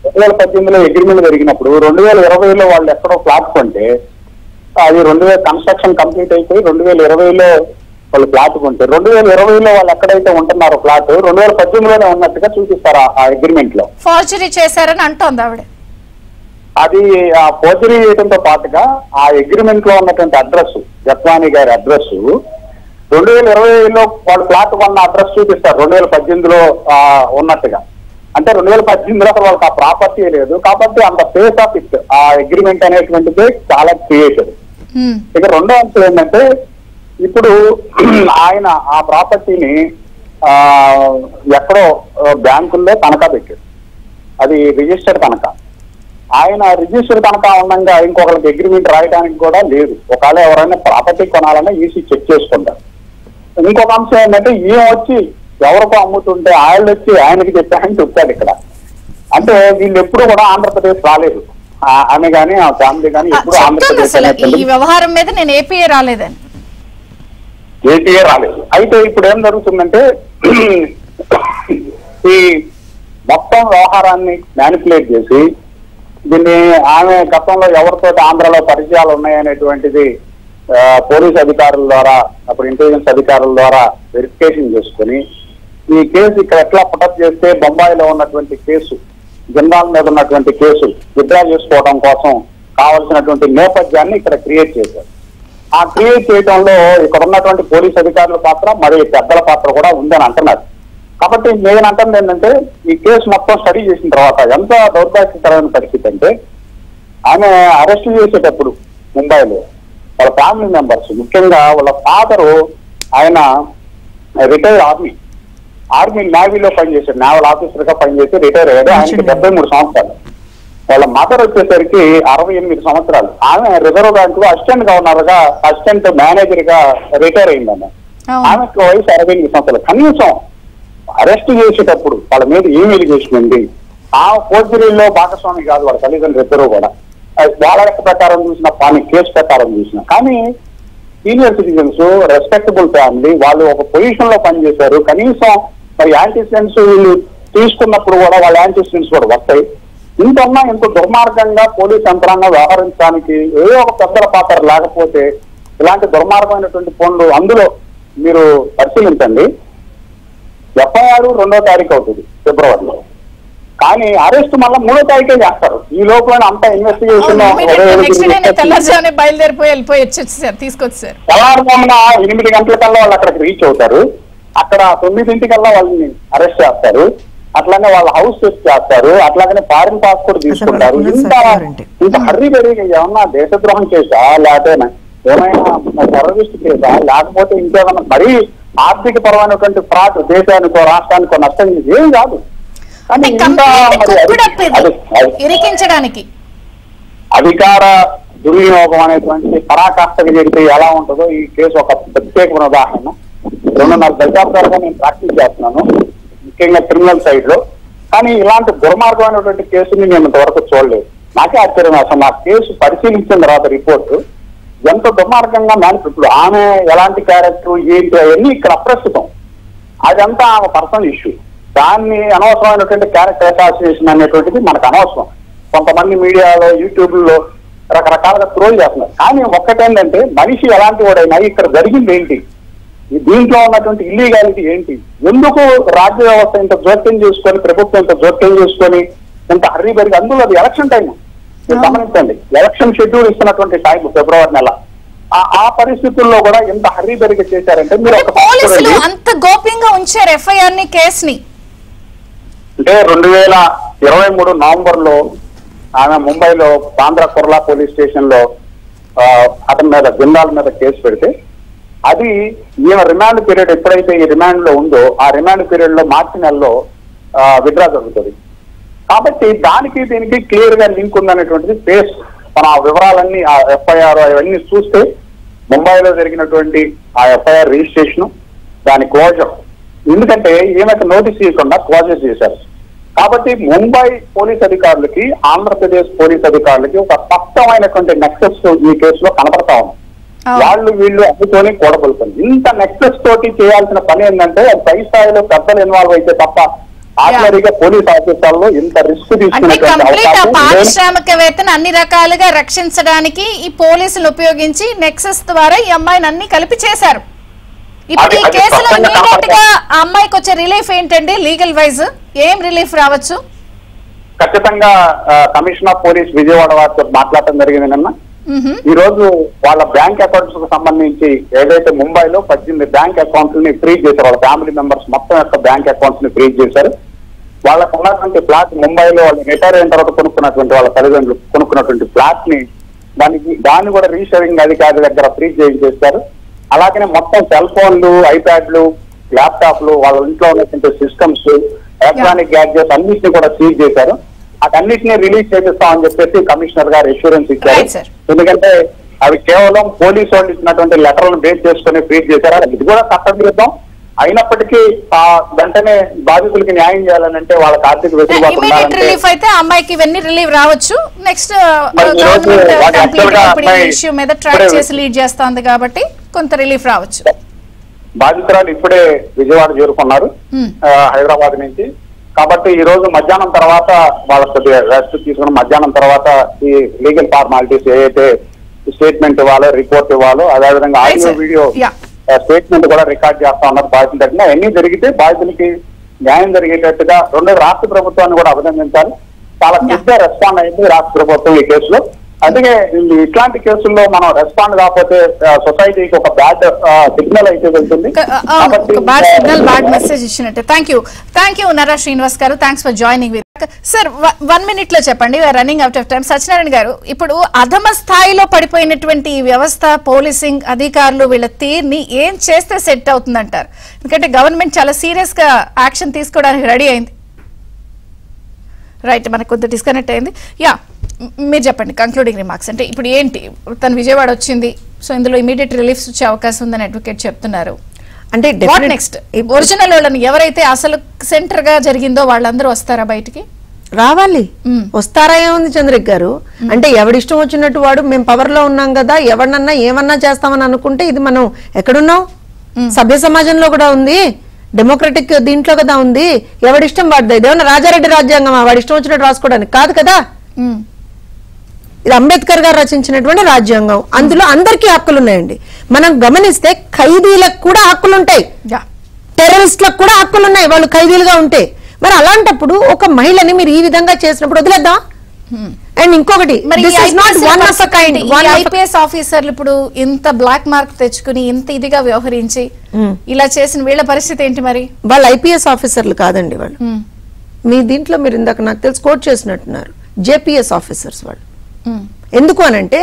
2018లో అగ్రిమెంట్ జరిగినప్పుడు 2020లో వాళ్ళు ఎక్కడో ఫ్లాట్ కొంటే అది 2000 కన్స్ట్రక్షన్ కంప్లీట్ అయిపోయి 2020లో వాళ్ళు ఫ్లాట్ కొంటే 2020లో వాళ్ళు ఎక్కడైతే ఉంటున్నారో ఫ్లాట్ 2018లోనే ఉన్నట్టుగా చూపిస్తారు ఆ అగ్రిమెంట్ లో. ఫోర్జరీ చేశారని అంటోంది ఆవిడ. అది ఆ ఫోర్జరీ చేయడంతో పాటుగా ఆ అగ్రిమెంట్ లో ఉన్నటువంటి అడ్రస్, జత్వానీ గారి అడ్రస్ 2020లో వాళ్ళు ఫ్లాట్ కొన్న అడ్రస్ చూపిస్తారు 2018లో ఉన్నట్టుగా. అంటే 2018లో వాళ్ళకి ఆ ప్రాపర్టీ లేదు కాబట్టి అంత ఫేస్ ఆఫ్ ఇట్ ఆ అగ్రిమెంట్ అనేటువంటిది చాలా క్రియేటెడ్. ఇక రెండో అంశం ఏంటంటే, ఇప్పుడు ఆయన ఆ ప్రాపర్టీని ఎక్కడో బ్యాంకుల్లో తనఖా పెట్టాడు, అది రిజిస్టర్డ్ తనఖా. ఆయన రిజిస్టర్డ్ తనఖా ఉండగా ఇంకొకరికి అగ్రిమెంట్ రాయడానికి కూడా లేదు. ఒకవేళ ఎవరైనా ప్రాపర్టీ కొనాలన్నా ఈసీ చెక్ చేసుకుంటారు. ఇంకొక అంశం ఏంటంటే, ఈయన వచ్చి ఎవరికో అమ్ముతుంటే ఆయన వచ్చి ఆయనకి చెప్పారని చెప్తాడు ఇక్కడ. అంటే వీళ్ళు ఎప్పుడు కూడా ఆంధ్రప్రదేశ్ రాలేదు, ఆమె కానీ ఆ ఫ్యామిలీ కానీ ఎప్పుడు ఆంధ్రప్రదేశ్ వ్యవహారం మీద నేను ఏపీఏ రాలేదని. ఏపీఏ రాలేదు. అయితే ఇప్పుడు ఏం జరుగుతుందంటే, ఈ మొత్తం వ్యవహారాన్ని మ్యానిపులేట్ చేసి దీన్ని ఆమె గతంలో ఎవరితో ఆంధ్రలో పరిచయాలు ఉన్నాయనేటువంటిది పోలీస్ అధికారుల ద్వారా, అప్పుడు ఇంటెలిజెన్స్ అధికారుల ద్వారా వెరిఫికేషన్ చేసుకుని ఈ కేసు ఇక్కడ ఎట్లా పుటప్ చేస్తే బొంబాయిలో ఉన్నటువంటి కేసు, జిందాల్ మీద ఉన్నటువంటి కేసు విత్డ్రా చేసుకోవడం కోసం కావాల్సినటువంటి నేపథ్యాన్ని ఇక్కడ క్రియేట్ చేశారు. ఆ క్రియేట్ చేయడంలో ఇక్కడ ఉన్నటువంటి పోలీస్ అధికారుల పాత్ర మరియు పెద్దల పాత్ర కూడా ఉందని అంటున్నారు. కాబట్టి నేను అంటుంది ఏంటంటే, ఈ కేసు మొత్తం స్టడీ చేసిన తర్వాత ఎంత దౌర్భాగ్యకరమైన పరిస్థితి అంటే, ఆమె అరెస్ట్ చేసేటప్పుడు ముంబైలో వాళ్ళ ఫ్యామిలీ మెంబర్స్, ముఖ్యంగా వాళ్ళ ఫాదరు ఆయన రిటైర్డ్ ఆర్మీ నేవీలో పనిచేశాడు, నేవల్ ఆఫీసర్ గా పనిచేసి రిటైర్ అయ్యాడు. ఆయనకి 73 సంవత్సరాలు. వాళ్ళ మదర్ వచ్చేసరికి 68 సంవత్సరాలు. ఆమె రిజర్వ్ బ్యాంక్ లో అసిస్టెంట్ గవర్నర్ గా, అసిస్టెంట్ మేనేజర్ గా రిటైర్ అయిందన్న. ఆమెకు వయసు 68 సంవత్సరాలు. కనీసం అరెస్ట్ చేసేటప్పుడు వాళ్ళ మీద ఏం ఎలిగేషన్ ఉంది, ఆ ఫోర్జరీలో భాగస్వామి కాదు వాళ్ళ తల్లిదండ్రులు ఇద్దరు కూడా. వాళ్ళ లెక్క ప్రకారం చూసిన, పాని కేసు ప్రకారం చూసిన, కానీ సీనియర్ సిటిజన్స్, రెస్పెక్టబుల్ ఫ్యామిలీ, వాళ్ళు ఒక పొజిషన్ లో పనిచేశారు. కనీసం మరి యాంటీసిడెంట్స్ వీళ్ళు తీసుకున్నప్పుడు కూడా వాళ్ళ యాంటీసిడెంట్స్ కూడా వస్తాయి. ఇంతన్నా ఇంత దుర్మార్గంగా పోలీస్ యంత్రాంగం వ్యవహరించడానికి ఏదో ఒక పెద్దల పాత్ర లేకపోతే ఇలాంటి దుర్మార్గమైనటువంటి పనులు. అందులో మీరు పరిశీలించండి, FIR 2వ తారీఖు అవుతుంది ఫిబ్రవరిలో, కానీ అరెస్ట్ మళ్ళీ 3వ తారీఖే చేస్తారు. ఈ లోపల అంతా ఇన్వెస్టిగేషన్ తీసుకొచ్చారు. తెల్లారుజామున 8 గంటలకల్లా వాళ్ళు అక్కడికి రీచ్ అవుతారు. అక్కడ 9 వాళ్ళని అరెస్ట్ చేస్తారు. అట్లానే వాళ్ళ హౌస్ చెక్ చేస్తారు. అట్లాగనే ఫారిన్ పాస్పోర్ట్ తీసుకుంటారు. ఇంత హర్రీ బెరీగా ఏమన్నా దేశద్రోహం చేసా, లేకపోతే ఏమైనా టెర్రరిస్ట్ కేసా, లేకపోతే ఇంకేమన్నా మరీ ఆర్థిక పరమైనటువంటి ఫ్రాడ్ దేశానికో రాష్ట్రానికో నష్టం ఏం కాదు. ఇరికించడానికి అధికార దుర్వినియోగం అనేటువంటి పరాకాష్ఠకి జరిగితే ఎలా ఉంటుందో ఈ కేసు ఒక ప్రత్యేకమైన ఉదాహరణ. 2.5 దశాబ్దాలుగా నేను ప్రాక్టీస్ చేస్తున్నాను, ముఖ్యంగా క్రిమినల్ సైడ్ లో. కానీ ఇలాంటి దుర్మార్గమైనటువంటి కేసుని నేను ఇంతవరకు చూడలేదు. నాకే ఆశ్చర్యం. అసలు నా కేసు పరిశీలించిన తర్వాత రిపోర్టు ఎంత దుర్మార్గంగా ఇప్పుడు ఆమె ఎలాంటి క్యారెక్టర్ ఏంటి అవన్నీ ఇక్కడ అప్రస్తుతం. అదంతా ఆమె పర్సనల్ ఇష్యూ. దాన్ని అనవసరమైనటువంటి క్యారెక్టర్ అసాసినేషన్ అనేటువంటిది మనకు అనవసరం. కొంతమంది మీడియాలో యూట్యూబ్లో రకరకాలుగా ట్రోల్ చేస్తున్నారు. కానీ ఒక్కటేంటంటే మనిషి ఎలాంటి వాడైనా ఇక్కడ జరిగింది ఏంటి, దీంట్లో ఉన్నటువంటి ఇల్లీగాలిటీ ఏంటి, ఎందుకు రాజ్య వ్యవస్థ ఇంత జోక్యం చేసుకొని, ప్రభుత్వం ఇంత జోక్యం చేసుకొని ఇంత హర్రీ బరిగి, అందులో అది ఎలక్షన్ టైం గమనించండి. ఎలక్షన్ షెడ్యూల్ ఇస్తున్నటువంటి టైం ఫిబ్రవరి నెల. ఆ పరిస్థితుల్లో కూడా ఎంత హర్రీ బరిగి చేశారంటే మీరు పోలీసులు అంత గోప్యంగా ఉంచారు ఎఫ్ఐఆర్ ని, కేసుని. అంటే 2023 నవంబర్ ఆమె ముంబైలో బాంద్రా కుర్లా పోలీస్ స్టేషన్ లో అతని మీద జిందాల్ మీద కేసు పెడితే అది ఈమె రిమాండ్ పీరియడ్ ఎప్పుడైతే ఈ రిమాండ్ లో ఉందో ఆ రిమాండ్ పీరియడ్ లో మార్చి నెలలో విత్డ్రా జరుగుతుంది. కాబట్టి దానికి దీనికి క్లియర్ గా లింక్ ఉందనేటువంటిది ఫేస్ మన వివరాలన్నీ ఆ ఎఫ్ఐఆర్ అవన్నీ చూస్తే ముంబైలో జరిగినటువంటి ఆ ఎఫ్ఐఆర్ రిజిస్ట్రేషన్, దాని క్లోజర్, ఎందుకంటే ఏమైతే నోటీస్ ఇవ్వకుండా క్లోజర్ చేశారు. కాబట్టి ముంబై పోలీస్ అధికారులకి, ఆంధ్రప్రదేశ్ పోలీస్ అధికారులకి ఒక స్పష్టమైనటువంటి నెక్సెస్ ఈ కేసులో కనపడతా ఉంది. వాళ్ళు వీళ్ళు అందుకొని కూడబలుతుంది. ఇంత నెక్సెస్ తోటి చేయాల్సిన పని ఏంటంటే పై స్థాయిలో పెద్దలు ఇన్వాల్వ్ అయితే తప్ప ఆర్డినరీగా పోలీస్ ఆఫీసర్లు ఇంత రిస్క్ తీసుకునేటువంటి పారిశ్రామికవేత్తను అన్ని రకాలుగా రక్షించడానికి ఈ పోలీసులు ఉపయోగించి నెక్సెస్ ద్వారా ఈ అమ్మాయిని అన్ని కలిపి చేశారు. ఇప్పుడు ఈ కేసులో ఇమీడియట్ గా ఆ అమ్మాయికి వచ్చే రిలీఫ్ ఏంటండి? లీగల్ వైజ్ ఏం రిలీఫ్ రావచ్చు? ఖచ్చితంగా కమిషనర్ ఆఫ్ పోలీస్ విజయవాడ వారితో మాట్లాడటం జరిగింది నిన్న. ఈ రోజు వాళ్ళ బ్యాంక్ అకౌంట్స్ కు సంబంధించి ఏదైతే ముంబైలో 18 బ్యాంక్ అకౌంట్స్ ని ఫ్రీజ్ చేశారు, వాళ్ళ ఫ్యామిలీ మెంబర్స్ మొత్తం యొక్క బ్యాంక్ అకౌంట్స్ ని ఫ్రీజ్ చేశారు. వాళ్ళకు ఉన్నటువంటి ఫ్లాట్ ముంబైలో వాళ్ళు రిటైర్ అయిన తర్వాత కొనుక్కున్నటువంటి వాళ్ళ తల్లిదండ్రులు కొనుక్కున్నటువంటి ఫ్లాట్ ని దాన్ని కూడా రీషేరింగ్ అధికారి దగ్గర ఫ్రీజ్ చేయించేస్తారు. అలాగనే మొత్తం సెల్ ఫోన్లు, ఐప్యాడ్లు, ల్యాప్టాప్లు, వాళ్ళ ఇంట్లో ఉన్నటువంటి సిస్టమ్స్, ఎలక్ట్రానిక్ గ్యాడ్జెట్స్ అన్నింటినీ కూడా సీజ్ చేశారు. అన్నింటినీ రిలీజ్ చేపిస్తామని చెప్పేసి కమిషనర్ గారు అష్యూరెన్స్ ఇచ్చారు. ఎందుకంటే అవి కేవలం పోలీసు వాళ్ళు ఇచ్చినటువంటి లెటర్లను బేస్ చేసుకుని ఫ్రీజ్ చేశారు. ఇది కూడా చట్టవిరుద్ధం. అయినప్పటికీ వెంటనే బాధితులకి న్యాయం చేయాలంటే వాళ్ళకి ఆర్థిక వెసులుబాటు రిలీఫ్ అయితే అమ్మాయికి ఇవన్నీ రిలీవ్ రావచ్చు. నెక్స్ట్ ఇష్యూ మీద ట్రాక్ చేసి లీడ్ చేస్తుంది కాబట్టి కొంత రిలీఫ్ రావచ్చు. బాధితురాలు ఇప్పుడే విజయవాడ చేరుకున్నారు హైదరాబాద్ నుంచి. కాబట్టి ఈ రోజు మధ్యాహ్నం తర్వాత వాళ్ళ కొద్దిగా రెస్ట్ తీసుకుని మధ్యాహ్నం తర్వాత ఈ లీగల్ ఫార్మాలిటీస్ ఏదైతే స్టేట్మెంట్ ఇవ్వాలో, రిపోర్ట్ ఇవ్వాలో, అదేవిధంగా ఆడియో వీడియో స్టేట్మెంట్ కూడా రికార్డ్ చేస్తా ఉన్నారు బాధితుల తరఫున. అన్ని జరిగితే బాధితులకి న్యాయం జరిగేటట్టుగా రాష్ట్ర ప్రభుత్వాన్ని కూడా అభినందించాలి. చాలా క్విక్ గా రెస్పాండ్ అయింది రాష్ట్ర ప్రభుత్వం ఈ కేసులో. అందుకే ఇట్లాంటి కేసుల్లో మనం రెస్పాండ్ కాకపోతే సొసైటీకి ఒక బ్యాడ్ సిగ్నల్ అయితే వెళ్తుంది. బ్యాడ్ మెసేజ్ ఇచ్చినట్టే. Thank you Nara Srinivas garu. Thanks for joining with. Sir 1 minute లో చెప్పండి, running out of time. Satyanarayana garu, ఇప్పుడు అధమ స్థాయిలో పడిపోయినటువంటి ఈ వ్యవస్థ, పోలీసింగ్ అధికారులు వీళ్ళ తీరుని ఏం చేస్తే సెట్ అవుతుందంటారు? ఎందుకంటే గవర్నమెంట్ చాలా సీరియస్ గా యాక్షన్ తీసుకోవడానికి రెడీ అయింది. రైట్, మనకు కొంత డిస్కనెక్ట్ అయింది. మీరు చెప్పండి కంక్లూడింగ్ రిమార్క్స్. అంటే ఇప్పుడు ఏంటి, తను విజయవాడ వచ్చింది, సో ఇందులో ఇమీడియట్ రిలీఫ్ వచ్చే అవకాశం ఉందని అడ్వకేట్ చెప్తున్నారు. అంటే నెక్స్ట్ ఒరిజినల్ వాళ్ళని ఎవరైతే అసలు సెంటర్ గా జరిగిందో వాళ్ళందరూ వస్తారా బయటికి? రావాలి. వస్తారా ఏముంది చంద్రిక్ గారు, అంటే ఎవడిష్టం వచ్చినట్టు వాడు మేము పవర్ లో ఉన్నాం కదా, ఎవరినన్నా ఏమన్నా చేస్తామని అనుకుంటే ఇది మనం ఎక్కడున్నాం? సభ్య సమాజంలో కూడా ఉంది, డెమోక్రటిక్ దీంట్లో కదా ఉంది. ఎవడిష్టం వాడిది. ఇదేమన్నా రాజారెడ్డి రాజ్యాంగమా వాడి ఇష్టం వచ్చినట్టు రాసుకోవడానికి? కాదు కదా. ఇది అంబేద్కర్ గారు రచించినటువంటి రాజ్యాంగం. అందులో అందరికీ హక్కులు ఉన్నాయండి. మనం గమనిస్తే ఖైదీలకు కూడా హక్కులుంటాయి, టెర్రరిస్టులకు కూడా హక్కులున్నాయి వాళ్ళు ఖైదీలుగా ఉంటే. మరి అలాంటప్పుడు ఒక మహిళని మీరు ఈ విధంగా చేసినప్పుడు వదిలేద్దాం. అండ్ ఇంకొకటి, ఐపీఎస్ ఆఫీసర్లు ఇప్పుడు ఇంత బ్లాక్ మార్క్ తెచ్చుకుని ఇంత ఇదిగా వ్యవహరించి ఇలా చేసిన వీళ్ళ పరిస్థితి ఏంటి? మరి వాళ్ళు ఐపీఎస్ ఆఫీసర్లు కాదండి. వాళ్ళు మీ దీంట్లో మీరు ఇందాక నాకు తెలిసి కోట్ చేసినట్టున్నారు, జేపీఎస్ ఆఫీసర్స్ వాళ్ళు. ఎందుకు అనంటే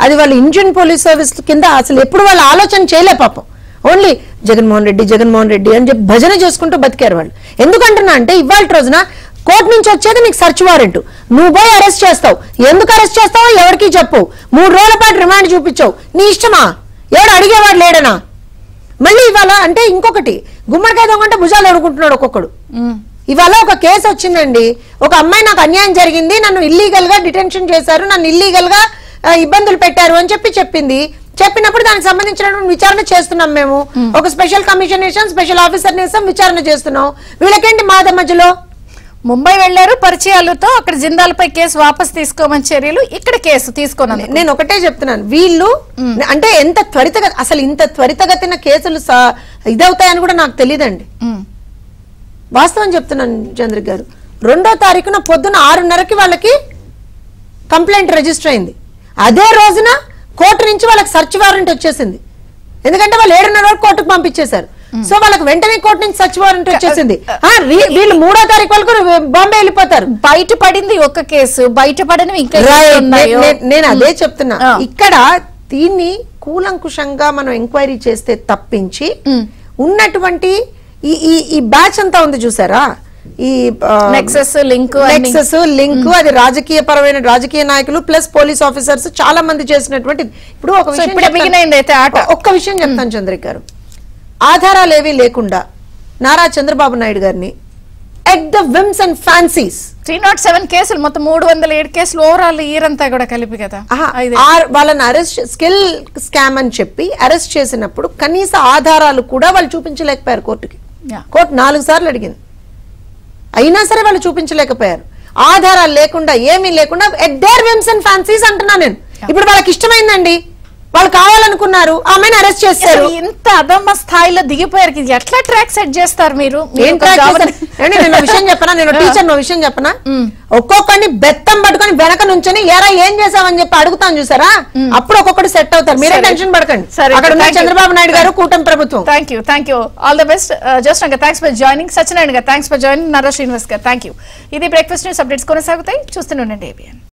అది వాళ్ళ ఇండియన్ పోలీస్ సర్వీస్ కింద అసలు ఎప్పుడు వాళ్ళు ఆలోచన చేయలే పాపం. ఓన్లీ జగన్మోహన్ రెడ్డి అని చెప్పి భజన చేసుకుంటూ బతికారు వాళ్ళు. ఎందుకంటున్నా అంటే ఇవాళ రోజున కోర్టు నుంచి వచ్చేది నీకు సర్చ్ వారెంట్, నువ్వు పోయి అరెస్ట్ చేస్తావు. ఎందుకు అరెస్ట్ చేస్తావో ఎవరికి చెప్పు. 3 రోజుల పాటు రిమాండ్ చూపించావు, నీ ఇష్టమా? ఎవడు అడిగేవాడు లేడనా? మళ్ళీ ఇవాళ అంటే ఇంకొకటి, గుమ్మడికాయ దొంగంటే భుజాలు ఎడుకుంటున్నాడు ఒక్కొక్కడు. ఇవాళ ఒక కేసు వచ్చిందండి, ఒక అమ్మాయి నాకు అన్యాయం జరిగింది, నన్ను ఇల్లీగల్ గా డిటెన్షన్ చేశారు, నన్ను ఇల్లీగల్ గా ఇబ్బందులు పెట్టారు అని చెప్పింది. చెప్పినప్పుడు దానికి సంబంధించినటువంటి విచారణ చేస్తున్నాం మేము. ఒక స్పెషల్ కమిషన్ వేసాం, స్పెషల్ ఆఫీసర్ వేసాం, విచారణ చేస్తున్నాం. వీళ్ళకేంటి మధ్యలో ముంబై వెళ్లారు పరిచయాలతో, అక్కడ జిందాల్పై కేసు వాపస్ తీసుకోమని చర్యలు, ఇక్కడ కేసు తీసుకోనని. నేను ఒకటే చెప్తున్నాను, వీళ్ళు అంటే ఎంత అసలు ఇంత త్వరితగతిన కేసులు ఇదవుతాయని కూడా నాకు తెలియదండి. వాస్తవం చెప్తున్నాను చంద్రిక గారు. 2వ తారీఖున పొద్దున 6:30కి వాళ్ళకి కంప్లైంట్ రిజిస్టర్ అయింది. అదే రోజున కోర్టు నుంచి వాళ్ళకి సర్చ్ వారెంట్ వచ్చేసింది. ఎందుకంటే వాళ్ళు 7:30 వరకు కోర్టుకు పంపించేశారు. సో వాళ్ళకి వెంటనే కోర్టు నుంచి సర్చ్ వారెంట్ వచ్చేసింది. వీళ్ళు 3వ తారీఖు వరకు బాంబే వెళ్ళిపోతారు. బయటపడింది ఒక కేసు, బయటపడని ఇంకా నేను అదే చెప్తున్నా. ఇక్కడ దీన్ని కూలంకుషంగా మనం ఎంక్వైరీ చేస్తే తప్పించి ఉన్నటువంటి ఈ బ్యాచ్ అంతా ఉంది చూసారా, ఈ నెక్సస్ లింక్ అది రాజకీయ పరమైన రాజకీయ నాయకులు ప్లస్ పోలీస్ ఆఫీసర్స్ చాలా మంది చేసినటువంటి. ఇప్పుడు ఒక్క విషయం చెప్తాను చంద్రిక గారు, ఆధారాలు ఏవీ లేకుండా నారా చంద్రబాబు నాయుడు గారిని at the VIMS and fancies 307 కేసులు, మొత్తం 307 కేసులు ఓవరాల్ ఇయర్ అంతా కూడా కలిపి కదా, వాళ్ళని అరెస్ట్ స్కిల్ స్కామ్ అని చెప్పి అరెస్ట్ చేసినప్పుడు కనీస ఆధారాలు కూడా వాళ్ళు చూపించలేకపోయారు కోర్టుకి. కోర్టు 4 సార్లు అడిగింది, అయినా సరే వాళ్ళు చూపించలేకపోయారు. ఆధారాలు లేకుండా ఏమీ లేకుండా at their whims and fancies అంటున్నా నేను. ఇప్పుడు వాళ్ళకి ఇష్టమైందండి, వాళ్ళు కావాలనుకున్నారు, ఆమెను అరెస్ట్ చేస్తారు. ఇంత అదమ్మ స్థాయిలో దిగిపోయారు, ఎట్లా ట్రాక్ సెట్ చేస్తారు మీరు? నేను విషయం చెప్పనా, నేను టీచర్ విషయం చెప్పనా, ఒక్కొక్కడిని బెత్తం పట్టుకొని వెనక నుంచొని ఎరా ఏం చేసావని చెప్పి అడుగుతాను చూసారా, అప్పుడు ఒక్కొక్కటి సెట్ అవుతారు. మీరే టెన్షన్ పడకండి. అక్కడ ఉన్న చంద్రబాబు నాయుడు గారు, కూటమి ప్రభుత్వం. Thank you all the best. Just thanks for joining. Satyanarayana garu thanks for joining. Narra Srinivas garu thank you. ఇది బ్రేక్ఫాస్ట్ న్యూస్ అప్డేట్స్ కొనసాగుతాయి, చూస్తూనే ఉండండి ABN.